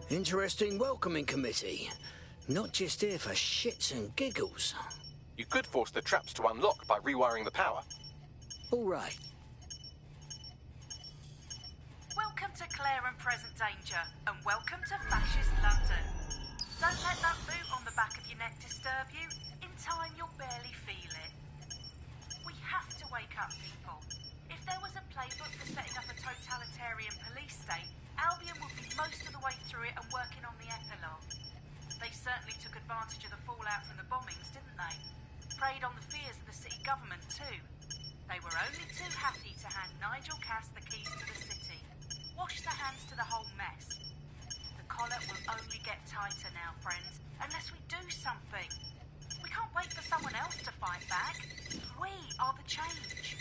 Interesting welcoming committee. Not just here for shits and giggles. You could force the traps to unlock by rewiring the power. All right. Welcome to Claire and Present Danger, and welcome to Fascist London. Don't let that boot on the back of your neck disturb you. In time, you'll barely feel it. We have to wake up people. If there was a playbook for setting up a totalitarian police state, Albion would be most of the way through it and working on the epilogue. They certainly took advantage of the fallout from the bombings, didn't they? Preyed on the fears of the city government too. They were only too happy to hand Nigel Cass the keys to the city. Wash their hands to the whole mess. The collar will only get tighter now, friends, unless we do something. We can't wait for someone else to fight back. We are the change.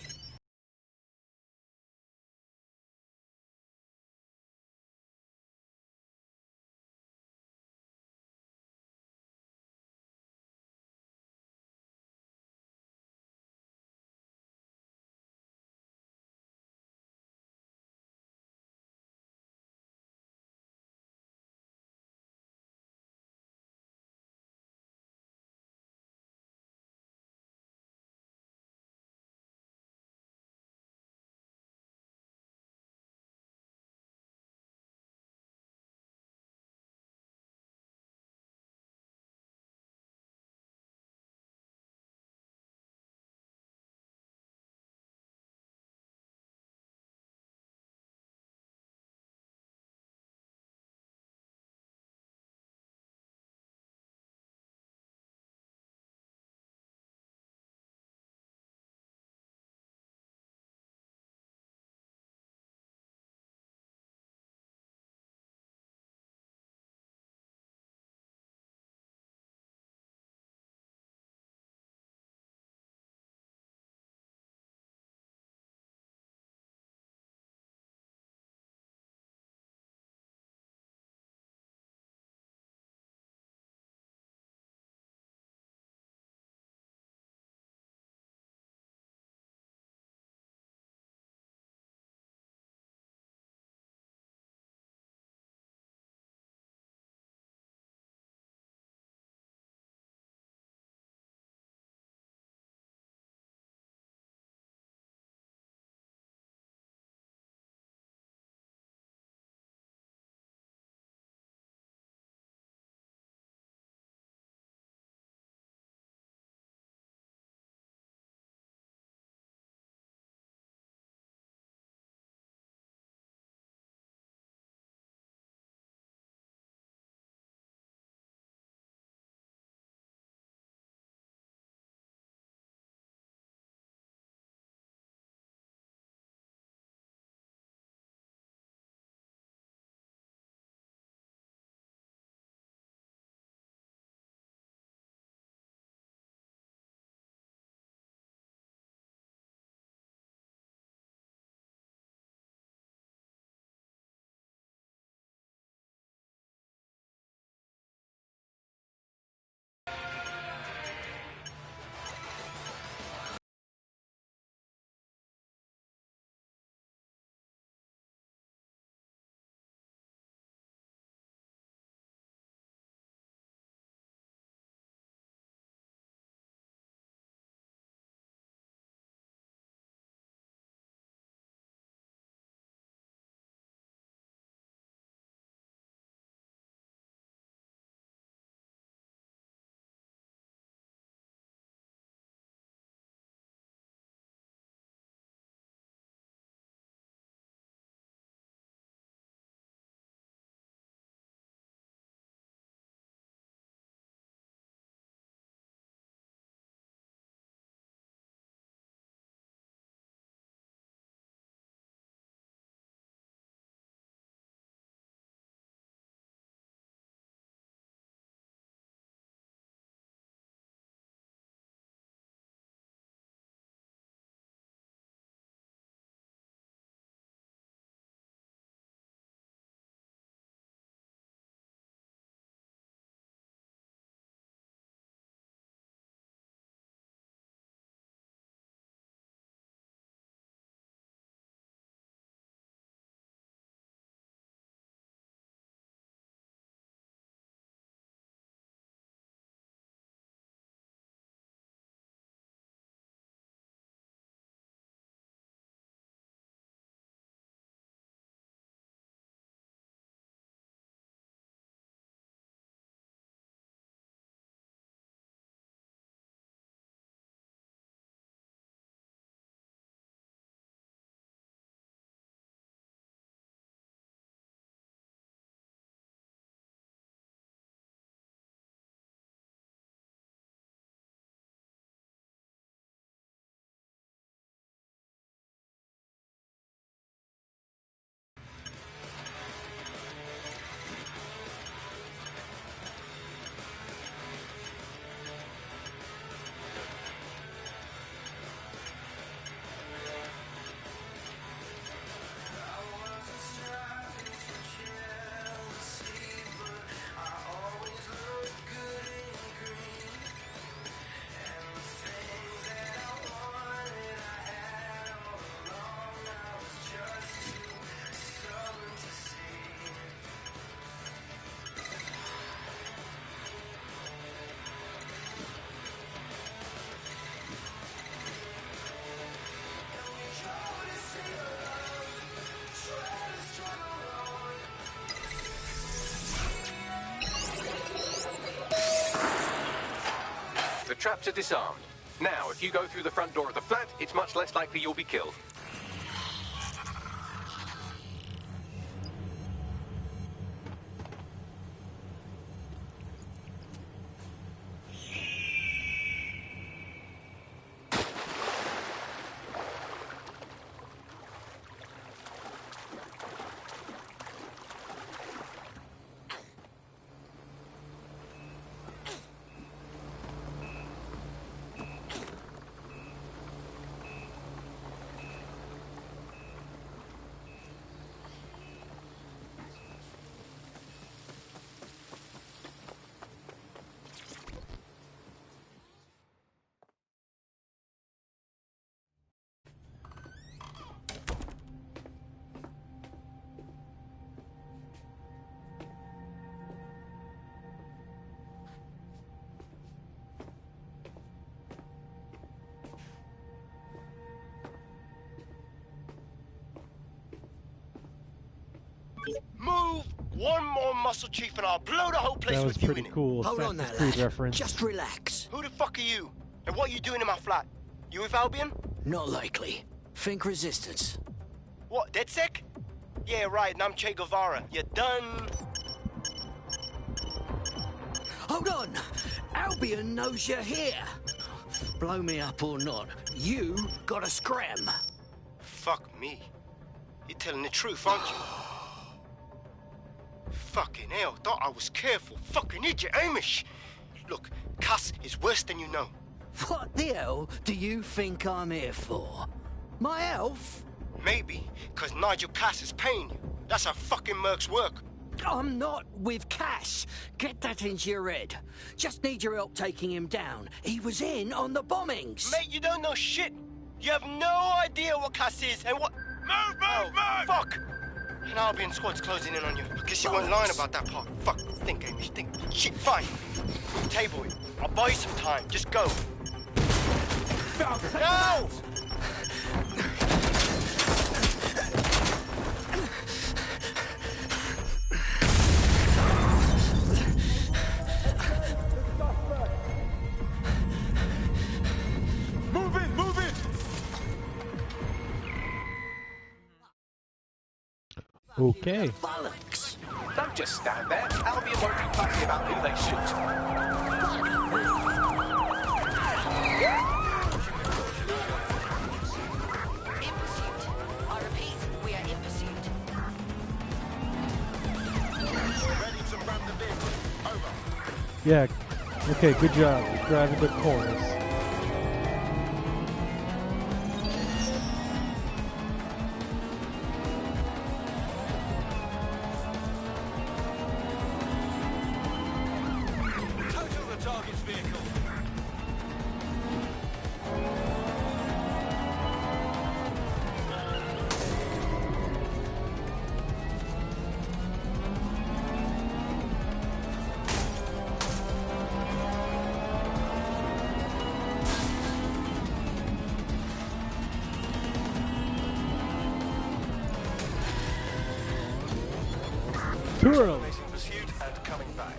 traps are disarmed. Now, if you go through the front door of the flat, it's much less likely you'll be killed. Move one more muscle, Chief, and I'll blow the whole place That was with you pretty in it. cool. Hold on there, lad. Reference. Just relax. Who the fuck are you? And what are you doing in my flat? You with Albion? Not likely. Think resistance. What, DedSec? Yeah, right, and I'm Che Guevara. You done? Hold on! Albion knows you're here. Blow me up or not, you gotta scram. Fuck me. You're telling the truth, aren't you? Fucking hell, thought I was careful. Fucking idiot, Amish. Look, Cass is worse than you know. What the hell do you think I'm here for? My elf? Maybe, because Nigel Cass is paying you. That's how fucking mercs work. I'm not with Cass. Get that into your head. Just need your help taking him down. He was in on the bombings. Mate, you don't know shit. You have no idea what Cass is and what... Move! Fuck! An Albion squad's closing in on you. I guess you weren't lying about that part. Fuck. Think, Amish, think. Shit, fine. Table it. I'll buy you some time. Just go. No! Move in! Okay. Bollocks! Don't just stand there. Albion won't be fussy about who they shoot. In pursuit. I repeat, we are in pursuit. Ready to ram the vehicle. Over. Yeah. Okay, good job. Driving the corners. Total the target's vehicle. Twirl. Pursuit and coming back.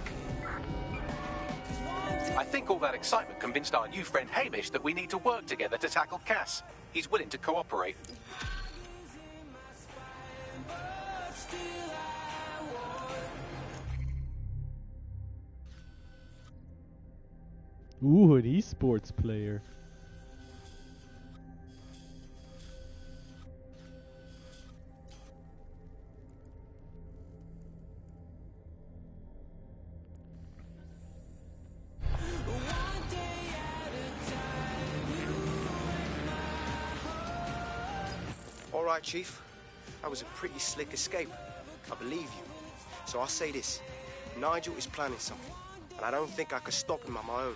I think all that excitement convinced our new friend Hamish that we need to work together to tackle Cass. He's willing to cooperate. Ooh, an esports player. All right, Chief. That was a pretty slick escape. I believe you. So I'll say this. Nigel is planning something, and I don't think I could stop him on my own.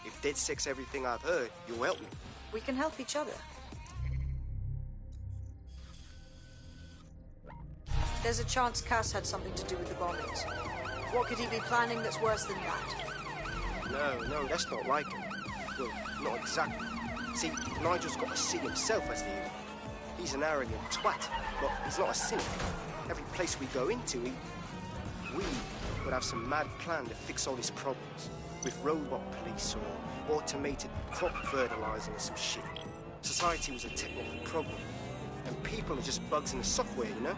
If DedSec's everything I've heard, you'll help me. We can help each other. There's a chance Cass had something to do with the bombings. What could he be planning that's worse than that? No, that's not like him. Well, not exactly. See, Nigel's got to see himself as the evil. He's an arrogant twat, but he's not a cynic. Every place we go into, we, well, have some mad plan to fix all his problems. With robot police or automated crop fertilizer or some shit. Society was a technical problem. And people are just bugs in the software, you know?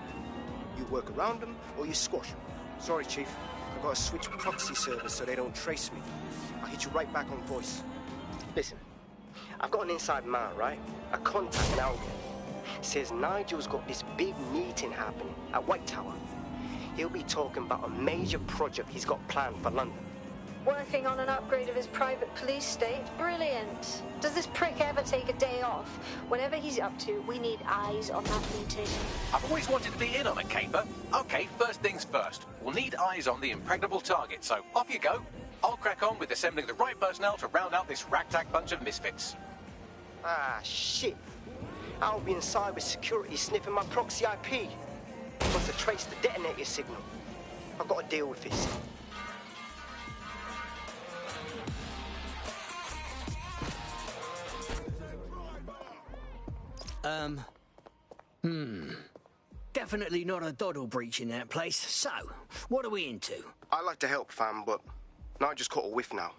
You work around them or you squash them. Sorry, Chief. I've got to switch proxy servers so they don't trace me. I'll hit you right back on voice. Listen, I've got an inside man, right? A contact in Albion. Says Nigel's got this big meeting happening at White Tower. He'll be talking about a major project he's got planned for London. Working on an upgrade of his private police state? Brilliant. Does this prick ever take a day off? Whatever he's up to, we need eyes on that meeting. I've always wanted to be in on a caper. Okay, first things first. We'll need eyes on the impregnable target, so off you go. I'll crack on with assembling the right personnel to round out this ragtag bunch of misfits. Ah, shit. Albion cyber security sniffing my proxy IP. Wants to trace the detonator signal. I've got to deal with this. Definitely not a doddle breach in that place. So, what are we into? I'd like to help, fam, but Nigel's caught a whiff now.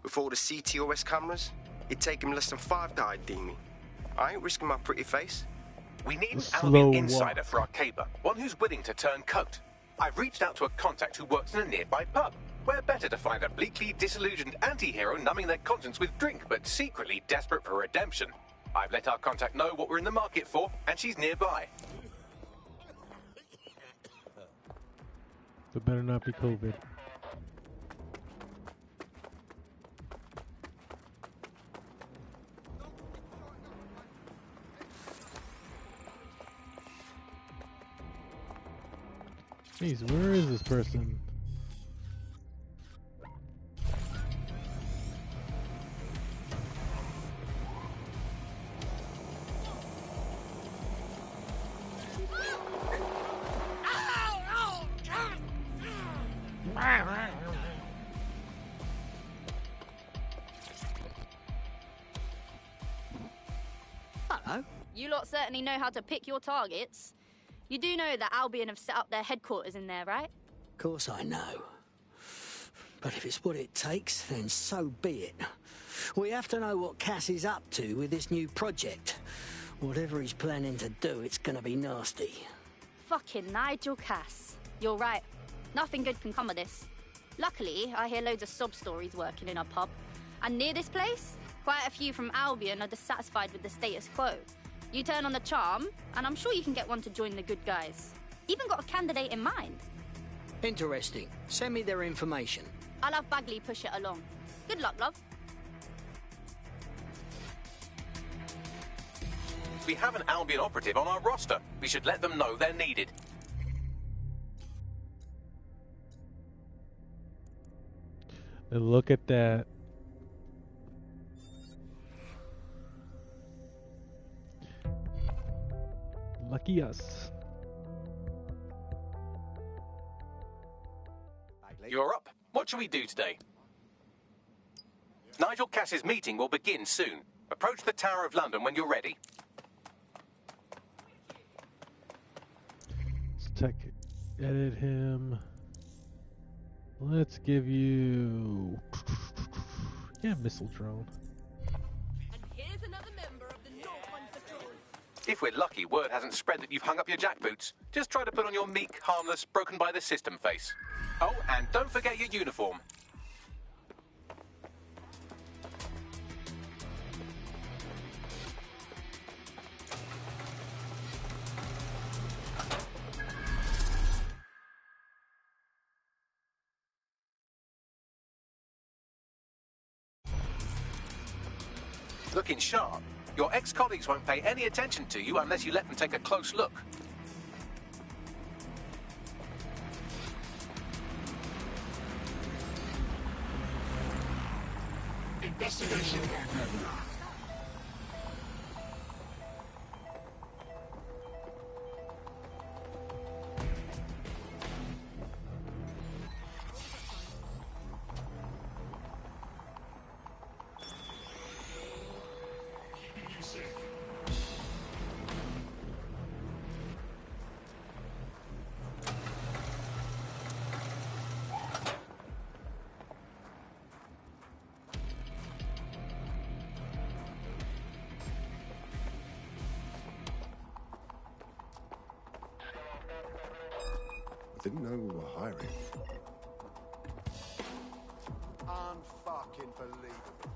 With all the CTOS cameras, it'd take him less than 5 to ID me. I ain't risking my pretty face. We need an Albion insider for our caper, one who's willing to turn coat. I've reached out to a contact who works in a nearby pub. Where better to find a bleakly disillusioned anti-hero numbing their conscience with drink, but secretly desperate for redemption. I've let our contact know what we're in the market for, and she's nearby. It better not be COVID. Jeez, where is this person? Hello. You lot certainly know how to pick your targets. You do know that Albion have set up their headquarters in there, right? Of course I know. But if it's what it takes, then so be it. We have to know what Cass is up to with this new project. Whatever he's planning to do, it's gonna be nasty. Fucking Nigel Cass. You're right. Nothing good can come of this. Luckily, I hear loads of sob stories working in our pub. And near this place, quite a few from Albion are dissatisfied with the status quo. You turn on the charm, and I'm sure you can get one to join the good guys. Even got a candidate in mind. Interesting. Send me their information. I'll have Bagley push it along. Good luck, love. We have an Albion operative on our roster. We should let them know they're needed. And look at that. Lucky us. You're up. What shall we do today? Nigel Cass's meeting will begin soon. Approach the Tower of London when you're ready. Let's edit him. Let's give you... Yeah, missile drone. Here's another member of the North One Patrol. If we're lucky, word hasn't spread that you've hung up your jackboots. Just try to put on your meek, harmless, broken by the system face. Oh, and don't forget your uniform. Looking sharp. Your ex-colleagues won't pay any attention to you unless you let them take a close look. Investigation open. Didn't know we were hiring. Unfucking believable.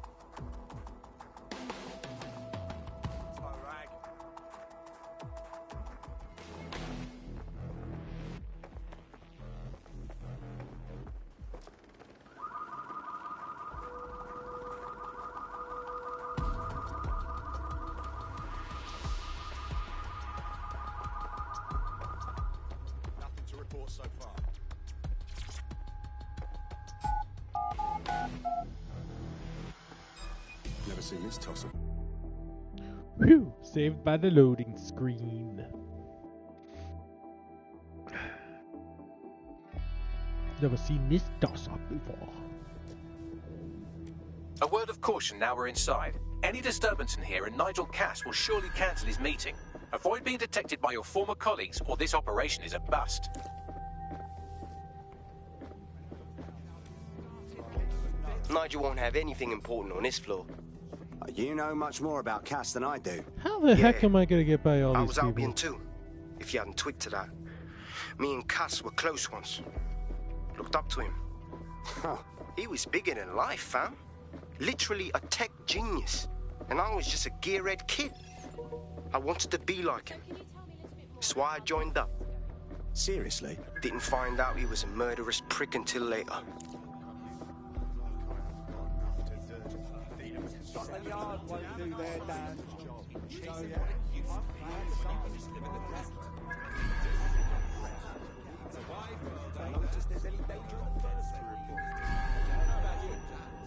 Nothing to report so far. Never seen this toss-up. Whew, saved by the loading screen. Never seen this toss-up before. A word of caution now we're inside. Any disturbance in here and Nigel Cass will surely cancel his meeting. Avoid being detected by your former colleagues or this operation is a bust. Nigel won't have anything important on this floor. You know much more about Cass than I do. How the heck am I gonna get by all I these was people? Albion too, if you hadn't twigged to that. Me and Cass were close once. Looked up to him. He was bigger than life, fam. Literally a tech genius. And I was just a gearhead kid. I wanted to be like him. That's why I joined up. Seriously? Didn't find out he was a murderous prick until later.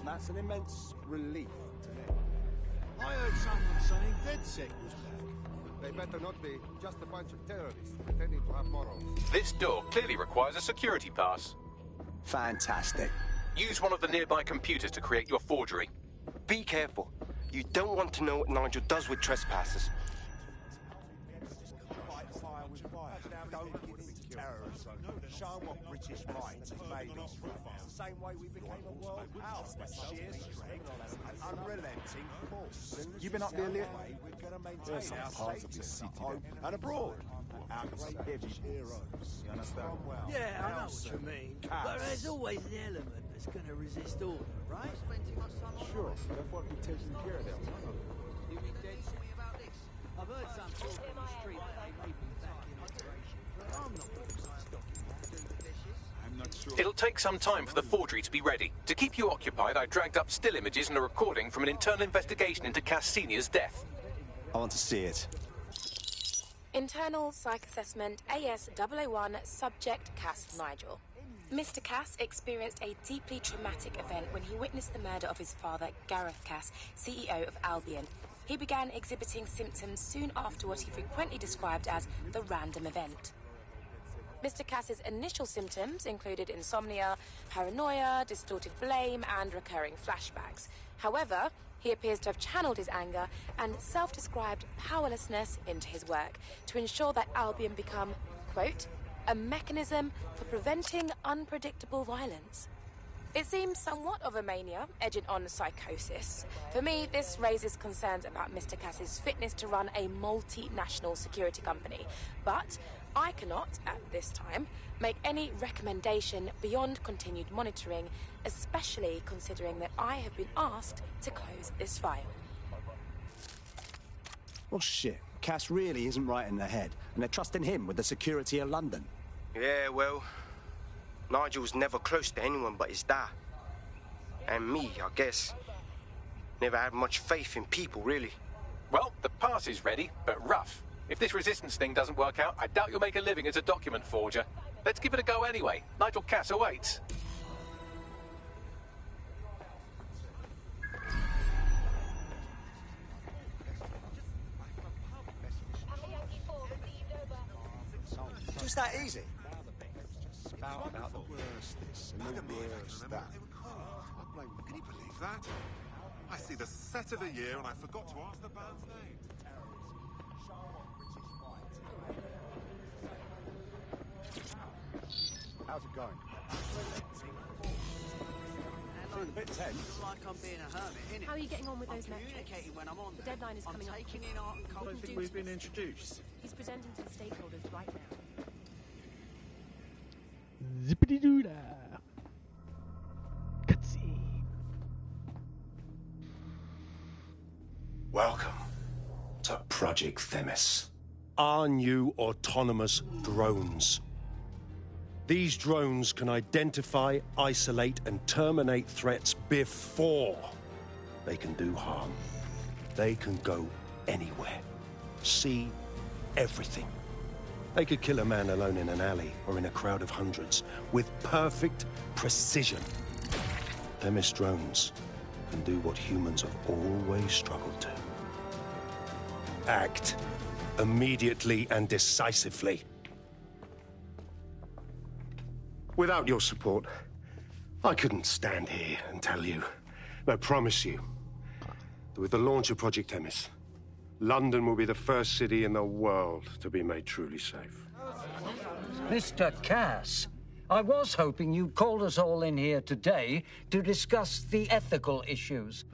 That's an immense relief to me. I heard someone saying DedSec was back. They better not be. Just a bunch of terrorists pretending to have morals. This door clearly requires a security pass. Fantastic. Use one of the nearby computers to create your forgery. Be careful. You don't want to know what Nigel does with trespassers. Don't give me terrorism. Show what British rights has made us from. Same way we became a world power. Sheer strength and unrelenting force. You've been up there lately? We're going to maintain our parts of the city at home and abroad. Our great heavy heroes. You understand? Yeah, I know what you mean. But there's always an element that's going to resist order, right? Sure, that's what we're taking care of them. You mean dead to me about this? I've heard some talk on the street that they may be back in operation, but I'm not going to stop doing the dishes. I'm not sure. It'll take some time for the forgery to be ready. To keep you occupied, I dragged up still images and a recording from an internal investigation into Cass Senior's death. I want to see it. Internal Psych Assessment AS001 Subject Cass Nigel. Mr. Cass experienced a deeply traumatic event when he witnessed the murder of his father, Gareth Cass, CEO of Albion. He began exhibiting symptoms soon after what he frequently described as the random event. Mr. Cass's initial symptoms included insomnia, paranoia, distorted blame, and recurring flashbacks. However, he appears to have channeled his anger and self-described powerlessness into his work to ensure that Albion become, quote, a mechanism for preventing unpredictable violence. It seems somewhat of a mania, edging on psychosis. For me, this raises concerns about Mr. Cass's fitness to run a multinational security company. But I cannot, at this time, make any recommendation beyond continued monitoring, especially considering that I have been asked to close this file. Well, shit. Cass really isn't right in the head, and they're trusting him with the security of London. Yeah, well, Nigel's never close to anyone but his dad. And me, I guess. Never had much faith in people, really. Well, the pass is ready, but rough. If this resistance thing doesn't work out, I doubt you'll make a living as a document forger. Let's give it a go anyway. Nigel Cass awaits. Just that easy. Spout about the worst this and the worst that. Can you believe that? I see the set of the year and I forgot to ask the band's name. How's it going? Feeling a bit tense. Like I'm being a hermit, innit? How are you getting on with those communicating metrics? when I'm on The there. deadline is coming I'm up. taking in art and What colour. can you do We've to been this? introduced. He's presenting to the stakeholders right now. Spoiler! Cutscene. Welcome to Project Themis. Our new autonomous drones. These drones can identify, isolate, and terminate threats before they can do harm. They can go anywhere, see everything. They could kill a man alone in an alley or in a crowd of hundreds with perfect precision. Themis drones can do what humans have always struggled to. Act immediately and decisively. Without your support, I couldn't stand here and tell you, I promise you, that with the launch of Project Themis, London will be the first city in the world to be made truly safe. Mr. Cass, I was hoping you called us all in here today to discuss the ethical issues.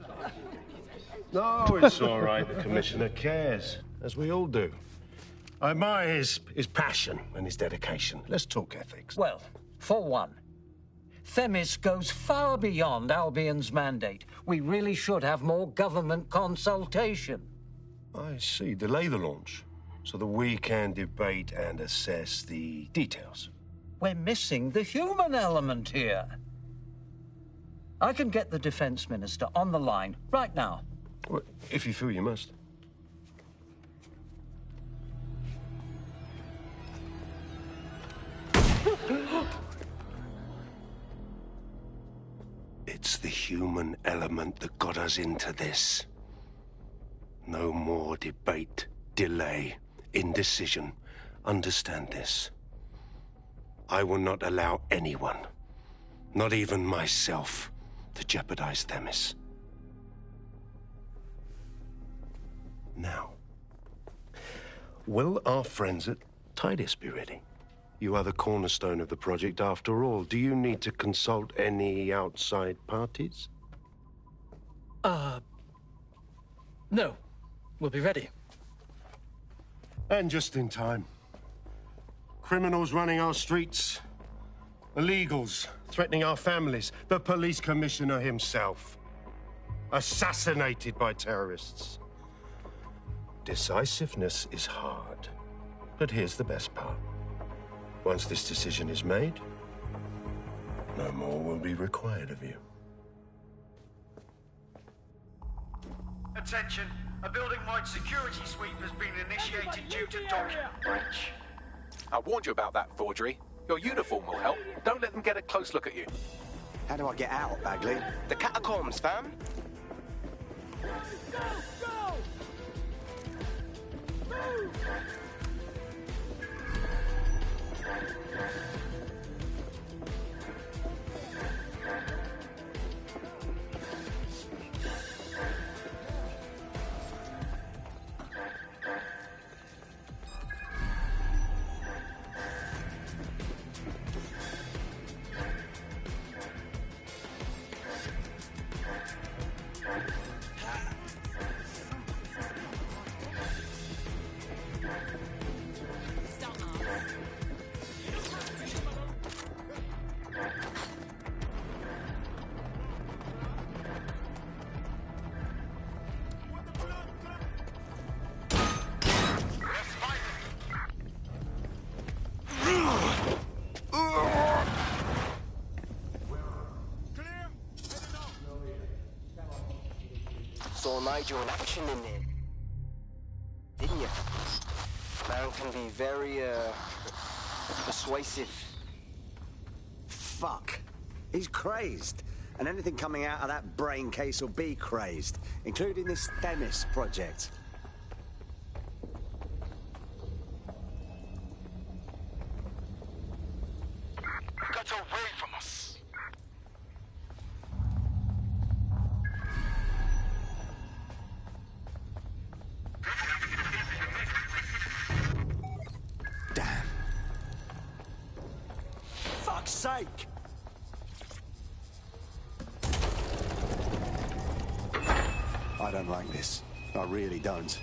No, it's all right. The Commissioner cares, as we all do. I admire his passion and his dedication. Let's talk ethics. Well, for one, Themis goes far beyond Albion's mandate. We really should have more government consultation. I see. Delay the launch so that we can debate and assess the details. We're missing the human element here. I can get the Defense Minister on the line right now. Well, if you feel you must. It's the human element that got us into this. No more debate, delay, indecision. Understand this. I will not allow anyone, not even myself, to jeopardize Themis. Now, will our friends at Tidus be ready? You are the cornerstone of the project after all. Do you need to consult any outside parties? No. We'll be ready. And just in time. Criminals running our streets. Illegals threatening our families. The police commissioner himself. Assassinated by terrorists. Decisiveness is hard. But here's the best part. Once this decision is made, no more will be required of you. Attention, a building-wide security sweep has been initiated due to document breach. I warned you about that forgery. Your uniform will help. Don't let them get a close look at you. How do I get out, Bagley? The catacombs, fam. Saw Nigel in action in there, didn't you? Man can be very, persuasive. Fuck. He's crazed. And anything coming out of that brain case will be crazed, including this Themis project. Got away from us. Damn. Fuck's sake! I don't like this. I really don't.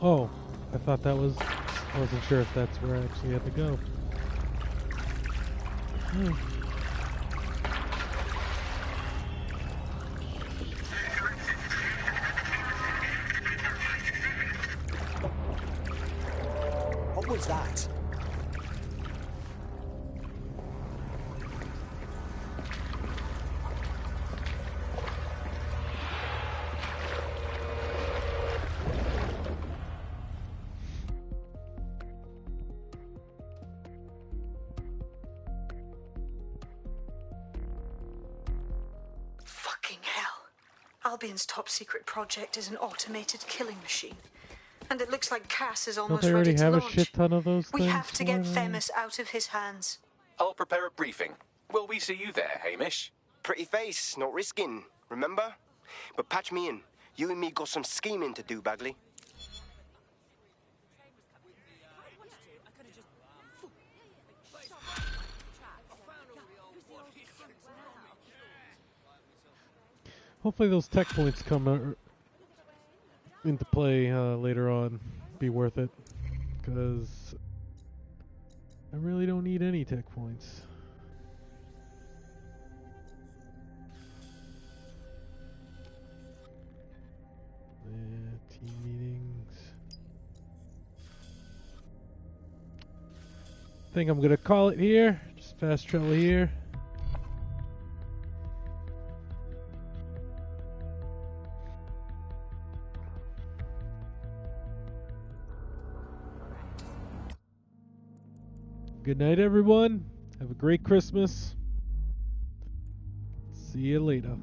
Oh, I thought that was... I wasn't sure if that's where I actually had to go. What was that? Fucking hell. Albion's top secret project is an automated killing machine. And it looks like Cass is Don't almost they already ready to have a launch. shit ton of those We things? have to get Themis out of his hands. I'll prepare a briefing. Will we see you there, Hamish? Pretty face, not risking, remember? But patch me in. You and me got some scheming to do, Bagley. Hopefully those tech points come into play later on. Be worth it. Because I really don't need any tech points. Team meetings. I think I'm going to call it here. Just fast travel here. Good night, everyone. Have a great Christmas. See you later.